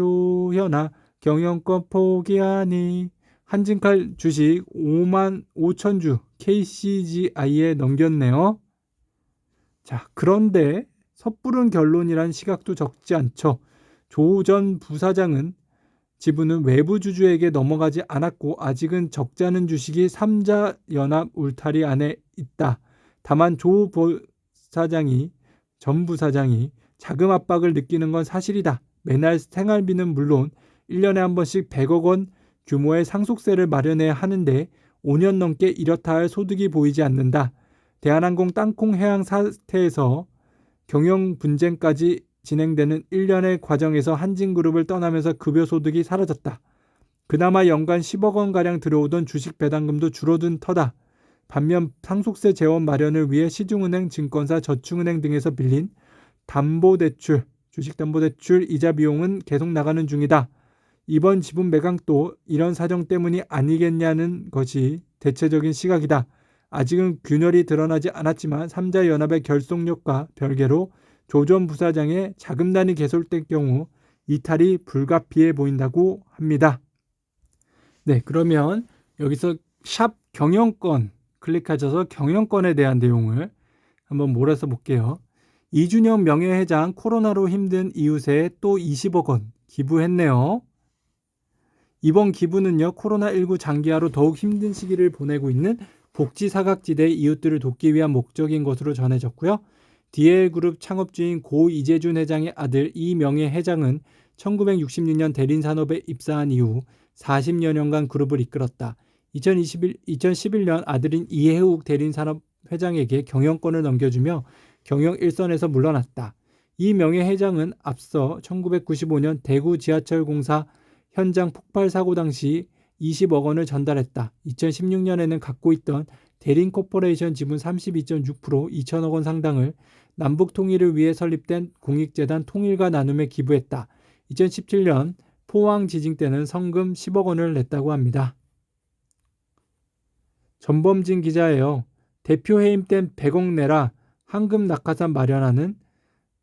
경영권 포기하니 한진칼 주식 5만 5천 주 KCGI에 넘겼네요. 자, 그런데 섣부른 결론이란 시각도 적지 않죠. 조 전 부사장은 지분은 외부 주주에게 넘어가지 않았고 아직은 적자는 주식이 3자 연합 울타리 안에 있다. 다만 전 부사장이 자금 압박을 느끼는 건 사실이다. 매달 생활비는 물론 1년에 한 번씩 100억 원 규모의 상속세를 마련해야 하는데 5년 넘게 이렇다 할 소득이 보이지 않는다. 대한항공 땅콩 해양 사태에서 경영 분쟁까지 진행되는 1년의 과정에서 한진그룹을 떠나면서 급여 소득이 사라졌다. 그나마 연간 10억 원가량 들어오던 주식 배당금도 줄어든 터다. 반면 상속세 재원 마련을 위해 시중은행, 증권사, 저축은행 등에서 빌린 담보대출, 주식담보대출 이자 비용은 계속 나가는 중이다. 이번 지분 매각도 이런 사정 때문이 아니겠냐는 것이 대체적인 시각이다. 아직은 균열이 드러나지 않았지만 3자 연합의 결속력과 별개로 조 전 부사장의 자금난이 개설될 경우 이탈이 불가피해 보인다고 합니다. 네, 그러면 여기서 샵 경영권 클릭하셔서 경영권에 대한 내용을 한번 몰아서 볼게요. 이준영 명예회장 코로나로 힘든 이웃에 또 20억 원 기부했네요. 이번 기부는요, 코로나19 장기화로 더욱 힘든 시기를 보내고 있는 복지 사각지대 이웃들을 돕기 위한 목적인 것으로 전해졌고요. DL그룹 창업주인 고 이재준 회장의 아들 이명예 회장은 1966년 대린산업에 입사한 이후 40여 년간 그룹을 이끌었다. 2011년 아들인 이해욱 대린산업 회장에게 경영권을 넘겨주며 경영 일선에서 물러났다. 이명예 회장은 앞서 1995년 대구 지하철 공사 현장 폭발 사고 당시 20억 원을 전달했다. 2016년에는 갖고 있던 대린코퍼레이션 지분 32.6% 2천억 원 상당을 남북 통일을 위해 설립된 공익재단 통일과 나눔에 기부했다. 2017년 포항 지진 때는 성금 10억 원을 냈다고 합니다. 전범진 기자예요. 대표 해임 땐 100억 내라 황금 낙하산 마련하는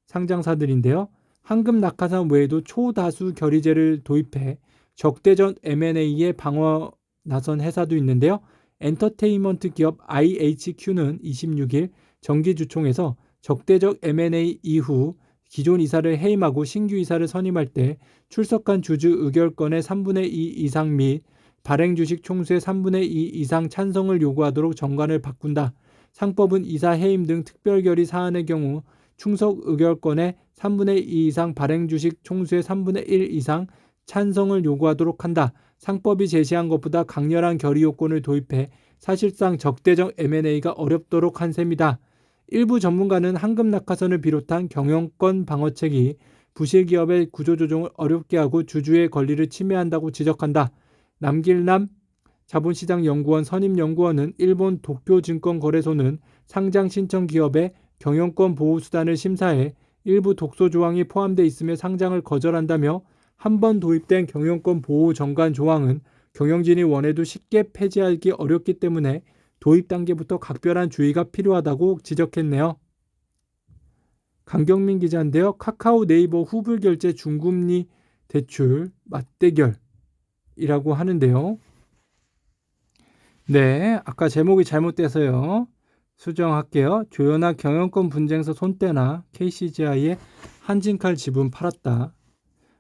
상장사들인데요. 황금 낙하산 외에도 초다수 결의제를 도입해 적대적 M&A에 방어 나선 회사도 있는데요. 엔터테인먼트 기업 IHQ는 26일 정기주총에서 적대적 M&A 이후 기존 이사를 해임하고 신규 이사를 선임할 때 출석한 주주 의결권의 3분의 2 이상 및 발행 주식 총수의 3분의 2 이상 찬성을 요구하도록 정관을 바꾼다. 상법은 이사 해임 등 특별결의 사안의 경우 충석 의결권의 3분의 2 이상 발행 주식 총수의 3분의 1 이상 찬성을 요구하도록 한다. 상법이 제시한 것보다 강렬한 결의 요건을 도입해 사실상 적대적 M&A가 어렵도록 한 셈이다. 일부 전문가는 황금 낙하산을 비롯한 경영권 방어책이 부실기업의 구조조정을 어렵게 하고 주주의 권리를 침해한다고 지적한다. 남길남 자본시장연구원 선임연구원은 일본 도쿄증권거래소는 상장 신청 기업의 경영권 보호수단을 심사해 일부 독소조항이 포함되어 있으며 상장을 거절한다며 한 번 도입된 경영권 보호 정관 조항은 경영진이 원해도 쉽게 폐지하기 어렵기 때문에 도입 단계부터 각별한 주의가 필요하다고 지적했네요. 강경민 기자인데요. 카카오 네이버 후불 결제 중금리 대출 맞대결이라고 하는데요. 네, 아까 제목이 잘못돼서요. 수정할게요. 조현아 경영권 분쟁서 손떼나 KCGI의 한진칼 지분 팔았다.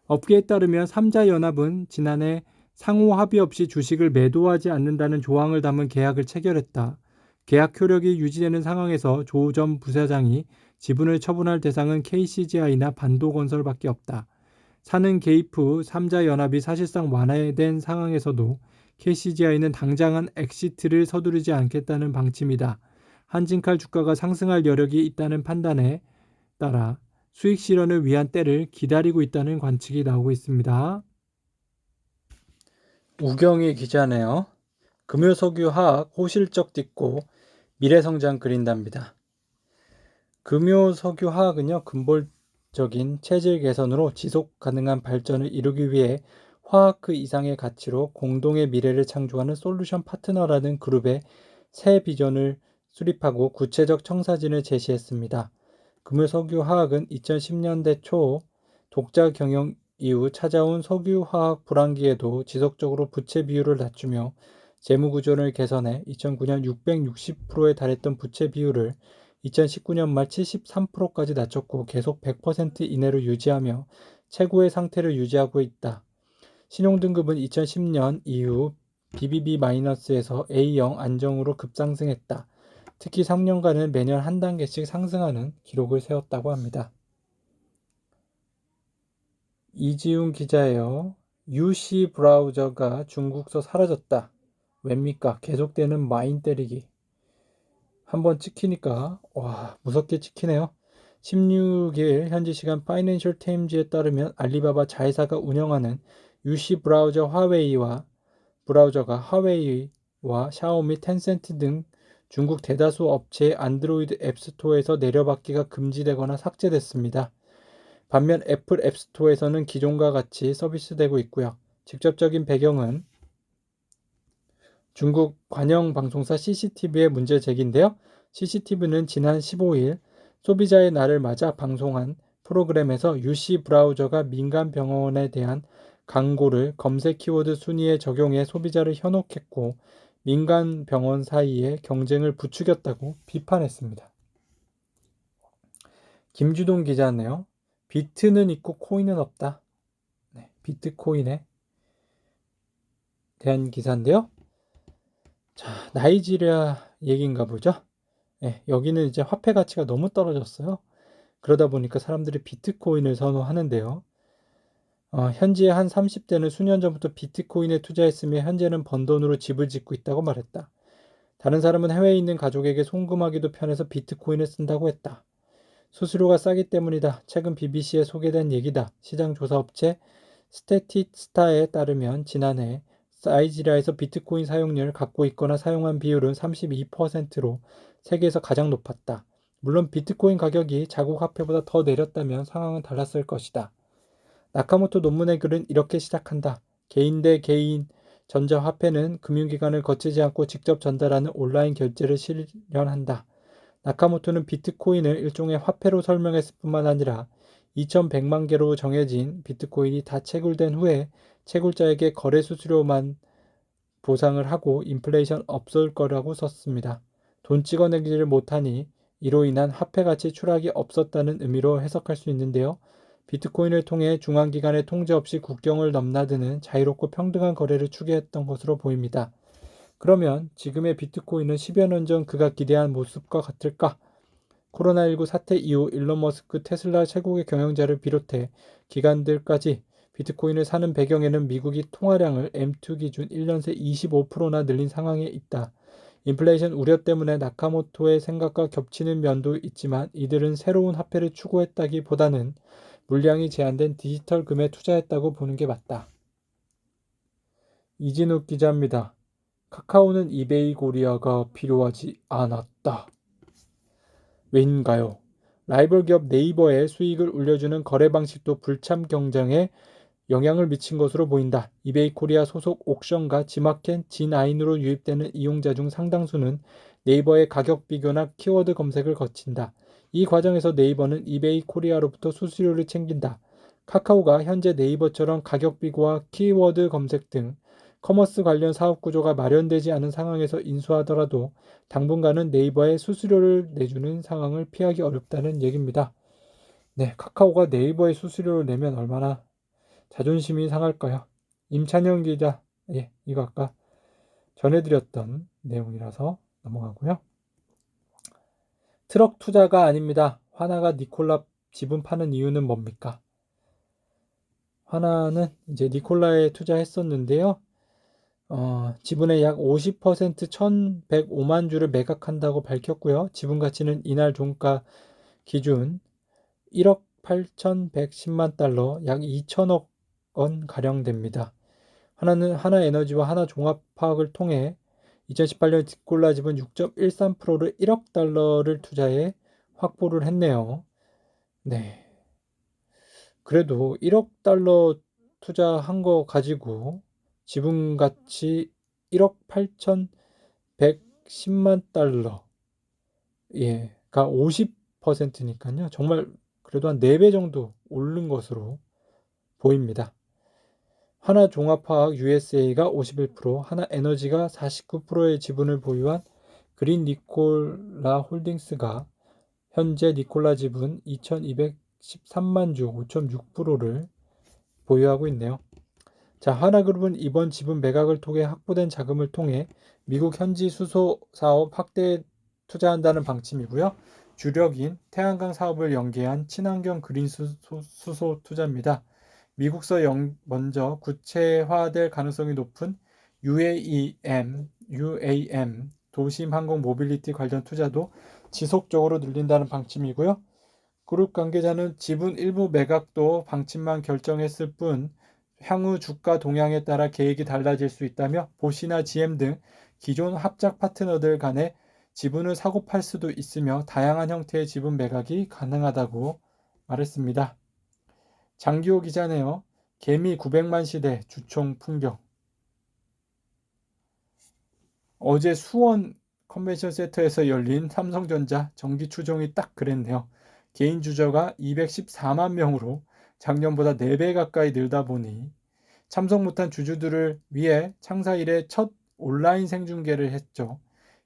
업계에 따르면 3자 연합은 지난해 상호 합의 없이 주식을 매도하지 않는다는 조항을 담은 계약을 체결했다. 계약 효력이 유지되는 상황에서 조 전 부사장이 지분을 처분할 대상은 KCGI나 반도건설밖에 없다. 사는 개입 후 3자 연합이 사실상 완화된 상황에서도 KCGI는 당장은 엑시트를 서두르지 않겠다는 방침이다. 한진칼 주가가 상승할 여력이 있다는 판단에 따라 수익 실현을 위한 때를 기다리고 있다는 관측이 나오고 있습니다. 우경희 기자네요. 금요석유화학 호실적 딛고 미래성장 그린답니다. 금요석유화학은요, 근본적인 체질 개선으로 지속 가능한 발전을 이루기 위해 화학 그 이상의 가치로 공동의 미래를 창조하는 솔루션 파트너라는 그룹의 새 비전을 수립하고 구체적 청사진을 제시했습니다. 금요석유화학은 2010년대 초 독자 경영 이후 찾아온 석유화학 불황기에도 지속적으로 부채 비율을 낮추며 재무 구조를 개선해 2009년 660%에 달했던 부채 비율을 2019년 말 73%까지 낮췄고 계속 100% 이내로 유지하며 최고의 상태를 유지하고 있다. 신용등급은 2010년 이후 BBB-에서 A형 안정으로 급상승했다. 특히 3년간은 매년 한 단계씩 상승하는 기록을 세웠다고 합니다. 이지훈 기자예요. UC 브라우저가 중국서 사라졌다. 왜입니까? 계속되는 마인 때리기. 한번 찍히니까 와 무섭게 찍히네요. 16일 현지 시간 파이낸셜 타임즈에 따르면 알리바바 자회사가 운영하는 UC 브라우저가 화웨이와 샤오미, 텐센트 등 중국 대다수 업체의 안드로이드 앱스토어에서 내려받기가 금지되거나 삭제됐습니다. 반면 애플 앱스토어에서는 기존과 같이 서비스되고 있고요. 직접적인 배경은 중국 관영 방송사 CCTV의 문제 제기인데요. CCTV는 지난 15일 소비자의 날을 맞아 방송한 프로그램에서 UC 브라우저가 민간 병원에 대한 광고를 검색 키워드 순위에 적용해 소비자를 현혹했고 민간 병원 사이의 경쟁을 부추겼다고 비판했습니다. 김주동 기자네요. 비트는 있고 코인은 없다. 네, 비트코인에 대한 기사인데요. 자, 나이지리아 얘기인가 보죠. 네, 여기는 이제 화폐 가치가 너무 떨어졌어요. 그러다 보니까 사람들이 비트코인을 선호하는데요. 현지의 한 30대는 수년 전부터 비트코인에 투자했으며 현재는 번 돈으로 집을 짓고 있다고 말했다. 다른 사람은 해외에 있는 가족에게 송금하기도 편해서 비트코인을 쓴다고 했다. 수수료가 싸기 때문이다. 최근 BBC에 소개된 얘기다. 시장 조사 업체 스태티스타에 따르면 지난해 나이지리아에서 비트코인 사용률을 갖고 있거나 사용한 비율은 32%로 세계에서 가장 높았다. 물론 비트코인 가격이 자국 화폐보다 더 내렸다면 상황은 달랐을 것이다. 나카모토 논문의 글은 이렇게 시작한다. 개인 대 개인 전자화폐는 금융기관을 거치지 않고 직접 전달하는 온라인 결제를 실현한다. 나카모토는 비트코인을 일종의 화폐로 설명했을 뿐만 아니라 2100만 개로 정해진 비트코인이 다 채굴된 후에 채굴자에게 거래 수수료만 보상을 하고 인플레이션 없을 거라고 썼습니다. 돈 찍어내지를 못하니 이로 인한 화폐 가치 추락이 없었다는 의미로 해석할 수 있는데요. 비트코인을 통해 중앙기관의 통제 없이 국경을 넘나드는 자유롭고 평등한 거래를 추구했던 것으로 보입니다. 그러면 지금의 비트코인은 10여 년 전 그가 기대한 모습과 같을까? 코로나19 사태 이후 일론 머스크 테슬라 최고의 경영자를 비롯해 기관들까지 비트코인을 사는 배경에는 미국이 통화량을 M2 기준 1년 새 25%나 늘린 상황에 있다. 인플레이션 우려 때문에 나카모토의 생각과 겹치는 면도 있지만 이들은 새로운 화폐를 추구했다기보다는 물량이 제한된 디지털 금에 투자했다고 보는 게 맞다. 이진욱 기자입니다. 카카오는 이베이 코리아가 필요하지 않았다. 왜인가요? 라이벌 기업 네이버의 수익을 올려주는 거래 방식도 불참 경쟁에 영향을 미친 것으로 보인다. 이베이 코리아 소속 옥션과 지마켓, 진아인으로 유입되는 이용자 중 상당수는 네이버의 가격 비교나 키워드 검색을 거친다. 이 과정에서 네이버는 이베이 코리아로부터 수수료를 챙긴다. 카카오가 현재 네이버처럼 가격 비교와 키워드 검색 등 커머스 관련 사업 구조가 마련되지 않은 상황에서 인수하더라도 당분간은 네이버에 수수료를 내주는 상황을 피하기 어렵다는 얘기입니다. 네, 카카오가 네이버에 수수료를 내면 얼마나 자존심이 상할까요? 임찬영 기자, 예, 이거 아까 전해드렸던 내용이라서 넘어가고요. 트럭 투자가 아닙니다. 화나가 니콜라 지분 파는 이유는 뭡니까? 화나는 이제 니콜라에 투자했었는데요. 지분의 약 50% 1,105만 주를 매각한다고 밝혔고요. 지분 가치는 이날 종가 기준 1억 8,110만 달러, 약 2천억 원 가량 됩니다. 하나는 하나에너지와 하나종합화학을 통해 2018년 니콜라 지분 6.13%를 1억 달러를 투자해 확보를 했네요. 네. 그래도 1억 달러 투자한 거 가지고 지분 가치 1억 8,110만 달러, 가 50%니까요. 정말 그래도 한 4배 정도 오른 것으로 보입니다. 하나종합화학 USA가 51%, 하나에너지가 49%의 지분을 보유한 그린 니콜라 홀딩스가 현재 니콜라 지분 2,213만 주 5.6%를 보유하고 있네요. 자, 하나그룹은 이번 지분 매각을 통해 확보된 자금을 통해 미국 현지 수소 사업 확대에 투자한다는 방침이고요. 주력인 태양광 사업을 연계한 친환경 그린 수소 투자입니다. 미국서 먼저 구체화될 가능성이 높은 UAM 도심 항공 모빌리티 관련 투자도 지속적으로 늘린다는 방침이고요. 그룹 관계자는 지분 일부 매각도 방침만 결정했을 뿐 향후 주가 동향에 따라 계획이 달라질 수 있다며 보시나 GM 등 기존 합작 파트너들 간에 지분을 사고 팔 수도 있으며 다양한 형태의 지분 매각이 가능하다고 말했습니다. 장기호 기자네요. 개미 900만 시대 주총 풍경. 어제 수원 컨벤션 센터에서 열린 삼성전자 정기 추종이 딱 그랬네요. 개인 주저가 214만 명으로 작년보다 4배 가까이 늘다 보니 참석 못한 주주들을 위해 창사 이래 첫 온라인 생중계를 했죠.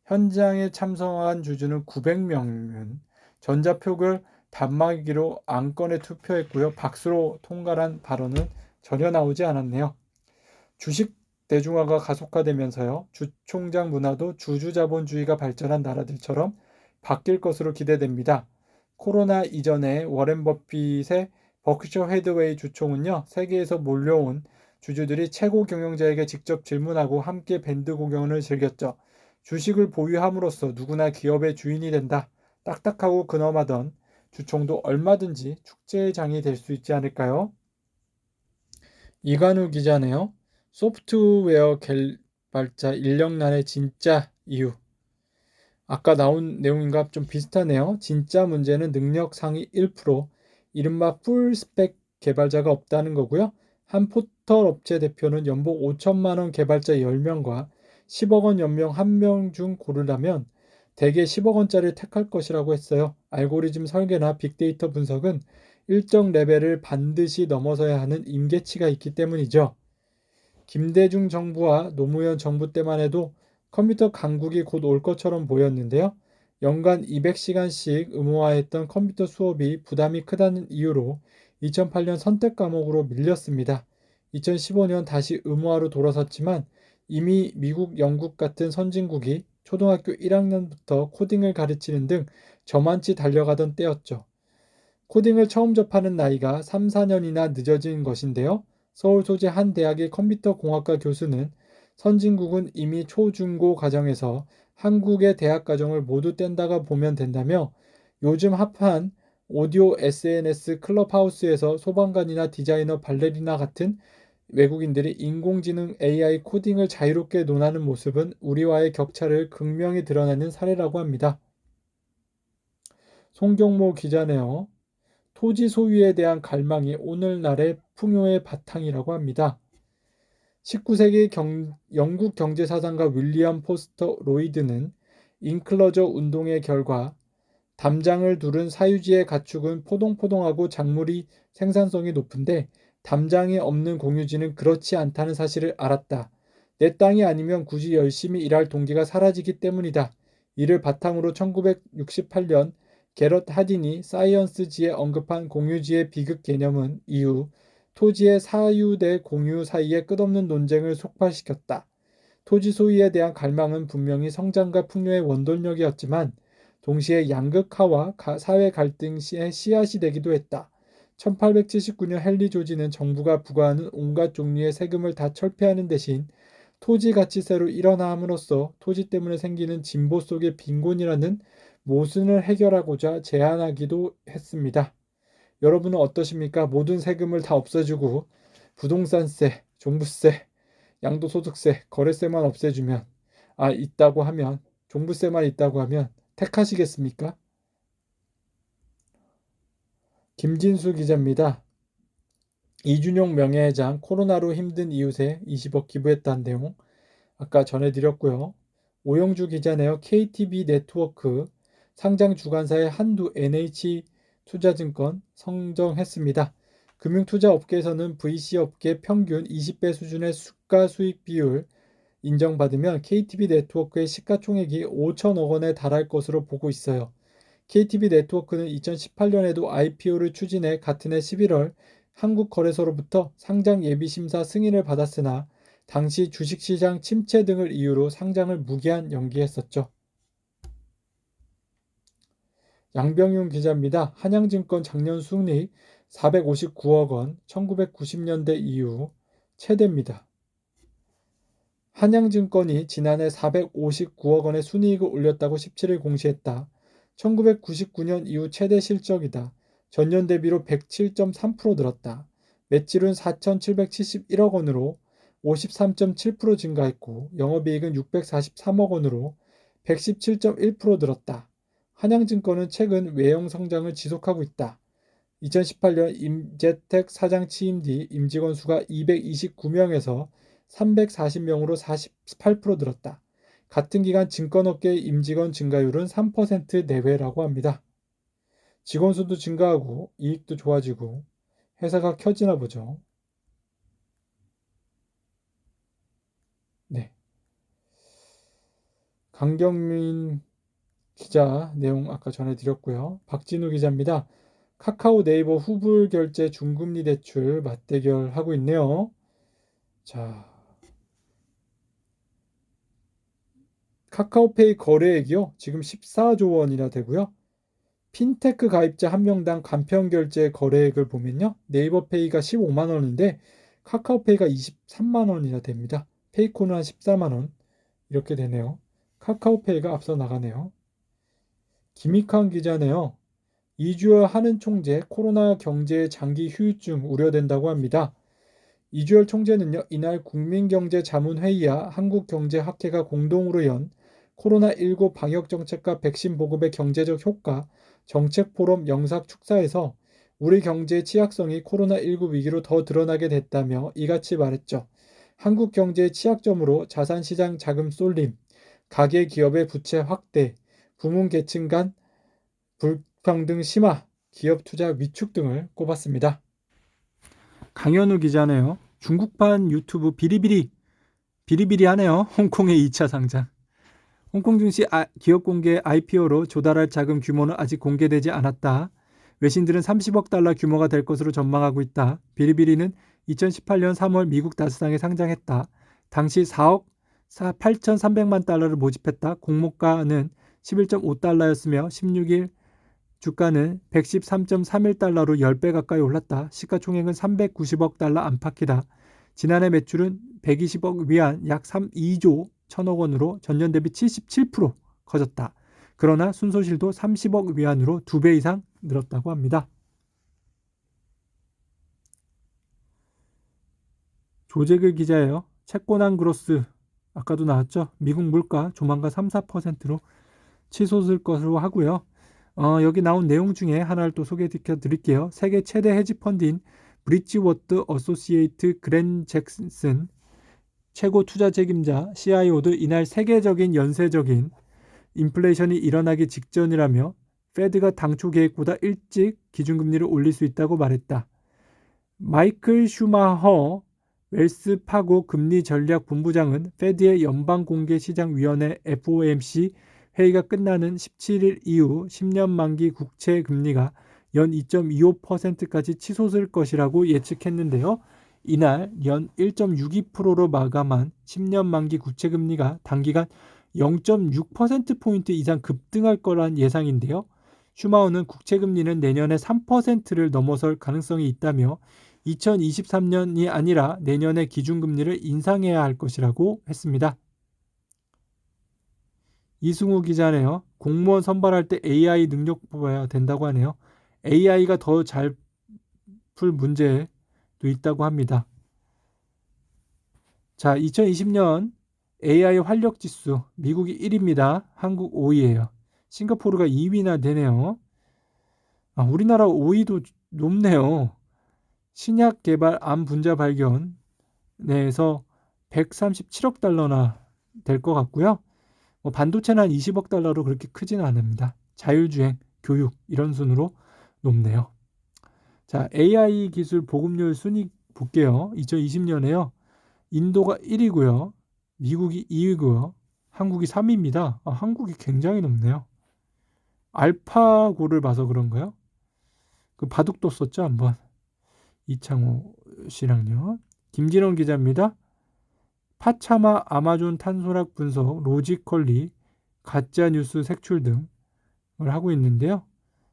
현장에 참석한 주주는 900명은 전자표를 단말기로 안건에 투표했고요. 박수로 통과한 발언은 전혀 나오지 않았네요. 주식 대중화가 가속화되면서요. 주총장 문화도 주주자본주의가 발전한 나라들처럼 바뀔 것으로 기대됩니다. 코로나 이전에 워렌 버핏의 버크셔 해드웨이 주총은요. 세계에서 몰려온 주주들이 최고 경영자에게 직접 질문하고 함께 밴드 공연을 즐겼죠. 주식을 보유함으로써 누구나 기업의 주인이 된다. 딱딱하고 근엄하던 주총도 얼마든지 축제의 장이 될 수 있지 않을까요? 이관우 기자네요. 소프트웨어 개발자 인력난의 진짜 이유. 아까 나온 내용인가 좀 비슷하네요. 진짜 문제는 능력 상위 1%, 이른바 풀스펙 개발자가 없다는 거고요. 한 포털 업체 대표는 연봉 5천만 원 개발자 10명과 10억 원 연명 1명 중 고르라면 대개 10억 원짜리를 택할 것이라고 했어요. 알고리즘 설계나 빅데이터 분석은 일정 레벨을 반드시 넘어서야 하는 임계치가 있기 때문이죠. 김대중 정부와 노무현 정부 때만 해도 컴퓨터 강국이 곧 올 것처럼 보였는데요. 연간 200시간씩 의무화했던 컴퓨터 수업이 부담이 크다는 이유로 2008년 선택 과목으로 밀렸습니다. 2015년 다시 의무화로 돌아섰지만 이미 미국, 영국 같은 선진국이 초등학교 1학년부터 코딩을 가르치는 등 저만치 달려가던 때였죠. 코딩을 처음 접하는 나이가 3, 4년이나 늦어진 것인데요. 서울 소재 한 대학의 컴퓨터 공학과 교수는 선진국은 이미 초중고 과정에서 한국의 대학 과정을 모두 뗀다가 보면 된다며 요즘 핫한 오디오 SNS 클럽하우스에서 소방관이나 디자이너, 발레리나 같은 외국인들이 인공지능 AI 코딩을 자유롭게 논하는 모습은 우리와의 격차를 극명히 드러내는 사례라고 합니다. 송경모 기자네요. 토지 소유에 대한 갈망이 오늘날의 풍요의 바탕이라고 합니다. 19세기 영국 경제사상가 윌리엄 포스터 로이드는 인클러저 운동의 결과 담장을 두른 사유지의 가축은 포동포동하고 작물이 생산성이 높은데 담장이 없는 공유지는 그렇지 않다는 사실을 알았다. 내 땅이 아니면 굳이 열심히 일할 동기가 사라지기 때문이다. 이를 바탕으로 1968년 게럿 하딘이 사이언스지에 언급한 공유지의 비극 개념은 이후 토지의 사유대 공유 사이의 끝없는 논쟁을 속발시켰다. 토지 소유에 대한 갈망은 분명히 성장과 풍요의 원동력이었지만 동시에 양극화와 사회 갈등의 씨앗이 되기도 했다. 1879년 헨리 조지는 정부가 부과하는 온갖 종류의 세금을 다 철폐하는 대신 토지 가치세로 일어남으로써 토지 때문에 생기는 진보 속의 빈곤이라는 모순을 해결하고자 제안하기도 했습니다. 여러분은 어떠십니까? 모든 세금을 다 없애주고 부동산세, 종부세, 양도소득세, 거래세만 없애주면 있다고 하면 종부세만 있다고 하면 택하시겠습니까? 김진수 기자입니다. 이준용 명예회장 코로나로 힘든 이웃에 20억 기부했다는 내용 아까 전해드렸고요. 오영주 기자네요. KTB 네트워크 상장 주관사의 한두 NH투자증권 선정했습니다. 금융투자업계에서는 VC업계 평균 20배 수준의 수가수익 비율 인정받으면 KTB 네트워크의 시가총액이 5천억 원에 달할 것으로 보고 있어요. KTB 네트워크는 2018년에도 IPO를 추진해 같은 해 11월 한국거래소로부터 상장 예비심사 승인을 받았으나 당시 주식시장 침체 등을 이유로 상장을 무기한 연기했었죠. 양병윤 기자입니다. 한양증권 작년 순이익 459억 원, 1990년대 이후 최대입니다. 한양증권이 지난해 459억 원의 순이익을 올렸다고 17일 공시했다. 1999년 이후 최대 실적이다. 전년 대비로 107.3% 늘었다. 매출은 4,771억 원으로 53.7% 증가했고 영업이익은 643억 원으로 117.1% 늘었다. 한양증권은 최근 외형 성장을 지속하고 있다. 2018년 임재택 사장 취임 뒤 임직원 수가 229명에서 340명으로 48% 늘었다. 같은 기간 증권업계의 임직원 증가율은 3% 내외라고 합니다. 직원 수도 증가하고 이익도 좋아지고 회사가 켜지나 보죠. 네. 강경민 기자 내용 아까 전해드렸고요. 박진우 기자입니다. 카카오 네이버 후불 결제 중금리 대출 맞대결하고 있네요. 자, 카카오페이 거래액이요. 지금 14조 원이나 되고요. 핀테크 가입자 한 명당 간편 결제 거래액을 보면요. 네이버페이가 15만 원인데 카카오페이가 23만 원이나 됩니다. 페이코는 한 14만 원 이렇게 되네요. 카카오페이가 앞서 나가네요. 김익환 기자네요. 이주열 한은 총재 코로나 경제 장기 후유증 우려된다고 합니다. 이주열 총재는요, 이날 국민경제자문회의와 한국경제학회가 공동으로 연 코로나19 방역정책과 백신 보급의 경제적 효과 정책포럼 영상 축사에서 우리 경제의 취약성이 코로나19 위기로 더 드러나게 됐다며 이같이 말했죠. 한국 경제의 취약점으로 자산시장 자금 쏠림, 가계기업의 부채 확대, 부문계층 간 불평등 심화, 기업 투자 위축 등을 꼽았습니다. 강현우 기자네요. 중국판 유튜브 비리비리하네요. 홍콩의 2차 상장. 홍콩 증시 기업 공개 IPO로 조달할 자금 규모는 아직 공개되지 않았다. 외신들은 30억 달러 규모가 될 것으로 전망하고 있다. 비리비리는 2018년 3월 미국 나스닥에 상장했다. 당시 4억 8,300만 달러를 모집했다. 공모가는 11.5달러였으며 16일 주가는 113.31달러로 10배 가까이 올랐다. 시가총액은 390억 달러 안팎이다. 지난해 매출은 120억 위안 약 2조 1천억 원으로 전년 대비 77% 커졌다. 그러나 순소실도 30억 위안으로 2배 이상 늘었다고 합니다. 조재글 기자예요. 채권한 그로스 아까도 나왔죠. 미국 물가 조만간 3-4%로 치솟을 것으로 하고요. 여기 나온 내용 중에 하나를 또 소개시켜 드릴게요. 세계 최대 헤지펀드인 브리지워터 어소시에이트 그랜 잭슨 최고 투자 책임자 CIO도 이날 세계적인 연쇄적인 인플레이션이 일어나기 직전이라며 페드가 당초 계획보다 일찍 기준금리를 올릴 수 있다고 말했다. 마이클 슈마허 웰스파고 금리전략본부장은 페드의 연방공개시장위원회 FOMC 회의가 끝나는 17일 이후 10년 만기 국채 금리가 연 2.25%까지 치솟을 것이라고 예측했는데요. 이날 연 1.62%로 마감한 10년 만기 국채금리가 단기간 0.6%포인트 이상 급등할 거란 예상인데요. 슈마우는 국채금리는 내년에 3%를 넘어설 가능성이 있다며 2023년이 아니라 내년에 기준금리를 인상해야 할 것이라고 했습니다. 이승우 기자네요. 공무원 선발할 때 AI 능력 뽑아야 된다고 하네요. AI가 더 잘 풀 문제도 있다고 합니다. 자, 2020년 AI 활력 지수 미국이 1위입니다. 한국 5위예요. 싱가포르가 2위나 되네요. 우리나라 5위도 높네요. 신약 개발 암 분자 발견 내에서 137억 달러나 될 것 같고요. 반도체는 한 20억 달러로 그렇게 크지는 않습니다. 자율주행, 교육 이런 순으로 높네요. 자, AI 기술 보급률 순위 볼게요. 2020년에요. 인도가 1위고요. 미국이 2위고요. 한국이 3위입니다. 한국이 굉장히 높네요. 알파고를 봐서 그런가요? 그 바둑도 썼죠, 한번. 이창호 씨랑요. 김진원 기자입니다. 파차마 아마존 탄소락 분석, 로지컬리, 가짜뉴스 색출 등을 하고 있는데요.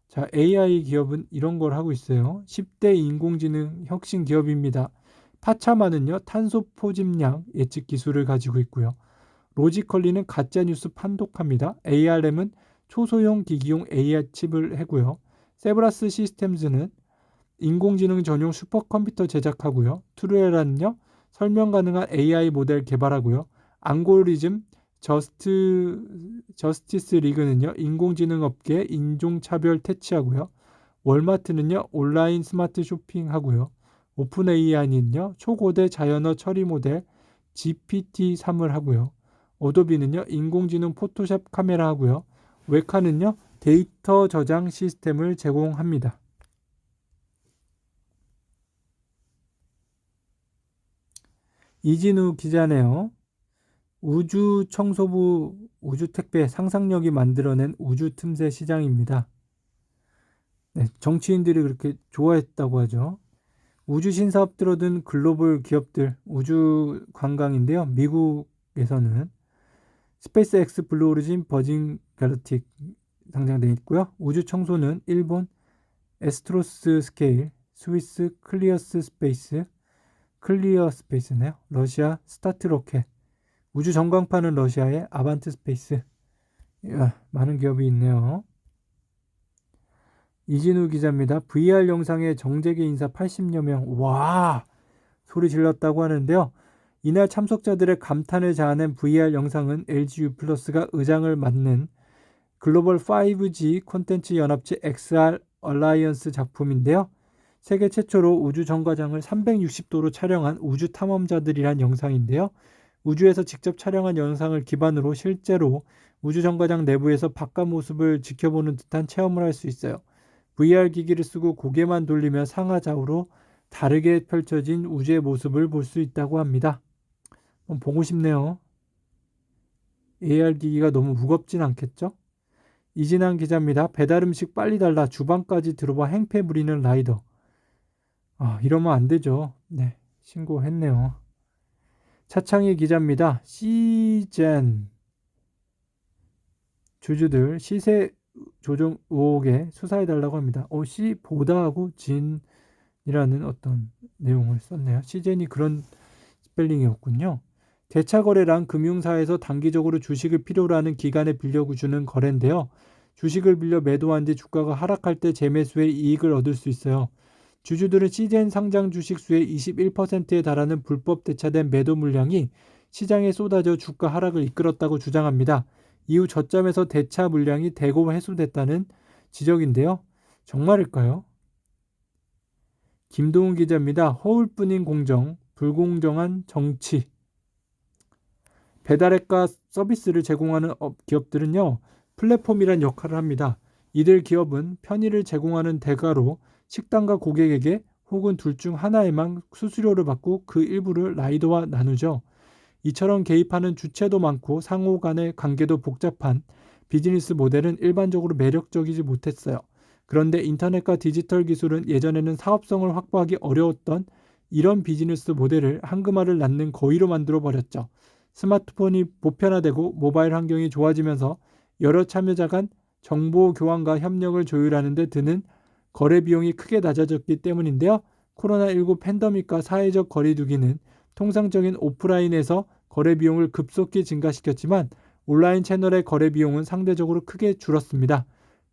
자, AI 기업은 이런 걸 하고 있어요. 10대 인공지능 혁신 기업입니다. 파차마는요, 탄소 포집량 예측 기술을 가지고 있고요. 로지컬리는 가짜뉴스 판독합니다. ARM은 초소형 기기용 AI 칩을 해고요. 세브라스 시스템즈는 인공지능 전용 슈퍼컴퓨터 제작하고요. 트루에라는요, 설명 가능한 AI 모델 개발하고요. 알고리즘 저스티스 리그는요, 인공지능 업계 인종차별 퇴치하고요. 월마트는요, 온라인 스마트 쇼핑하고요. 오픈 AI는요, 초고대 자연어 처리 모델 GPT-3을 하고요. 어도비는요, 인공지능 포토샵 카메라 하고요. 웨카는요, 데이터 저장 시스템을 제공합니다. 이진우 기자네요. 우주청소부 우주택배 상상력이 만들어낸 우주틈새 시장입니다. 네, 정치인들이 그렇게 좋아했다고 하죠. 우주 신사업 들어든 글로벌 기업들 우주 관광인데요. 미국에서는 스페이스X, 블루오리진, 버진 갈랙틱 상장되어 있고요. 우주 청소는 일본 에스트로스 스케일, 스위스 클리어스 스페이스, 클리어 스페이스네요. 러시아 스타트 로켓, 우주 전광판은 러시아의 아반트 스페이스. 많은 기업이 있네요. 이진우 기자입니다. VR 영상에 정재계 인사 80여 명, 와, 소리 질렀다고 하는데요. 이날 참석자들의 감탄을 자아낸 VR 영상은 LG U+가 의장을 맡는 글로벌 5G 콘텐츠 연합체 XR 얼라이언스 작품인데요. 세계 최초로 우주 정거장을 360도로 촬영한 우주 탐험자들이란 영상인데요. 우주에서 직접 촬영한 영상을 기반으로 실제로 우주 정거장 내부에서 바깥 모습을 지켜보는 듯한 체험을 할 수 있어요. VR 기기를 쓰고 고개만 돌리며 상하좌우로 다르게 펼쳐진 우주의 모습을 볼 수 있다고 합니다. 보고 싶네요. AR 기기가 너무 무겁진 않겠죠? 이진환 기자입니다. 배달 음식 빨리 달라 주방까지 들어와 행패 부리는 라이더. 이러면 안 되죠. 네, 신고했네요. 차창희 기자입니다. 시젠 주주들 시세 조정 의혹에 수사해달라고 합니다. 시 보다하고 진이라는 어떤 내용을 썼네요. 시젠이 그런 스펠링이었군요. 대차거래란 금융사에서 단기적으로 주식을 필요로 하는 기간에 빌려주는 거래인데요. 주식을 빌려 매도한 뒤 주가가 하락할 때 재매수해 이익을 얻을 수 있어요. 주주들은 시젠 상장 주식 수의 21%에 달하는 불법 대차된 매도 물량이 시장에 쏟아져 주가 하락을 이끌었다고 주장합니다. 이후 저점에서 대차 물량이 대거 회수됐다는 지적인데요. 정말일까요? 김동훈 기자입니다. 허울뿐인 공정, 불공정한 정치. 배달앱과 서비스를 제공하는 기업들은요, 플랫폼이란 역할을 합니다. 이들 기업은 편의를 제공하는 대가로 식당과 고객에게 혹은 둘 중 하나에만 수수료를 받고 그 일부를 라이더와 나누죠. 이처럼 개입하는 주체도 많고 상호 간의 관계도 복잡한 비즈니스 모델은 일반적으로 매력적이지 못했어요. 그런데 인터넷과 디지털 기술은 예전에는 사업성을 확보하기 어려웠던 이런 비즈니스 모델을 한금알을 낳는 거위로 만들어 버렸죠. 스마트폰이 보편화되고 모바일 환경이 좋아지면서 여러 참여자 간 정보 교환과 협력을 조율하는 데 드는 거래 비용이 크게 낮아졌기 때문인데요. 코로나19 팬데믹과 사회적 거리두기는 통상적인 오프라인에서 거래 비용을 급속히 증가시켰지만 온라인 채널의 거래 비용은 상대적으로 크게 줄었습니다.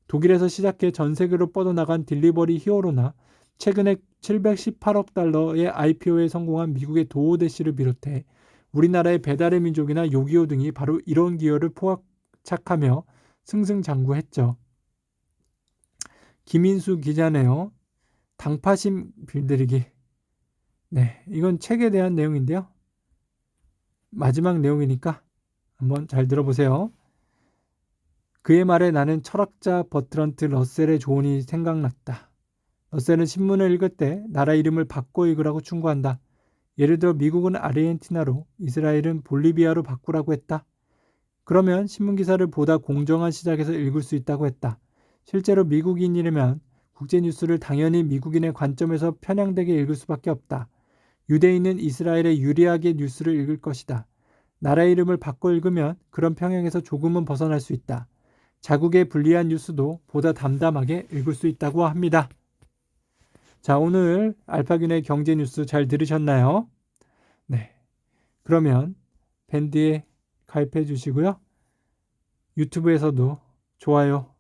독일에서 시작해 전 세계로 뻗어나간 딜리버리 히어로나 최근에 718억 달러의 IPO에 성공한 미국의 도어대시를 비롯해 우리나라의 배달의 민족이나 요기요 등이 바로 이런 기여를 포착하며 승승장구했죠. 김인수 기자네요. 당파심 빌드리기. 네, 이건 책에 대한 내용인데요. 마지막 내용이니까 한번 잘 들어보세요. 그의 말에 나는 철학자 버트런트 러셀의 조언이 생각났다. 러셀은 신문을 읽을 때 나라 이름을 바꿔 읽으라고 충고한다. 예를 들어 미국은 아르헨티나로, 이스라엘은 볼리비아로 바꾸라고 했다. 그러면 신문기사를 보다 공정한 시작에서 읽을 수 있다고 했다. 실제로 미국인이라면 국제뉴스를 당연히 미국인의 관점에서 편향되게 읽을 수밖에 없다. 유대인은 이스라엘에 유리하게 뉴스를 읽을 것이다. 나라 이름을 바꿔 읽으면 그런 평양에서 조금은 벗어날 수 있다. 자국의 불리한 뉴스도 보다 담담하게 읽을 수 있다고 합니다. 자, 오늘 알파균의 경제 뉴스 잘 들으셨나요? 네. 그러면 밴드에 가입해 주시고요. 유튜브에서도 좋아요,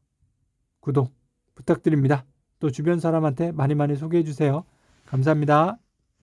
구독 부탁드립니다. 또 주변 사람한테 많이 소개해 주세요. 감사합니다.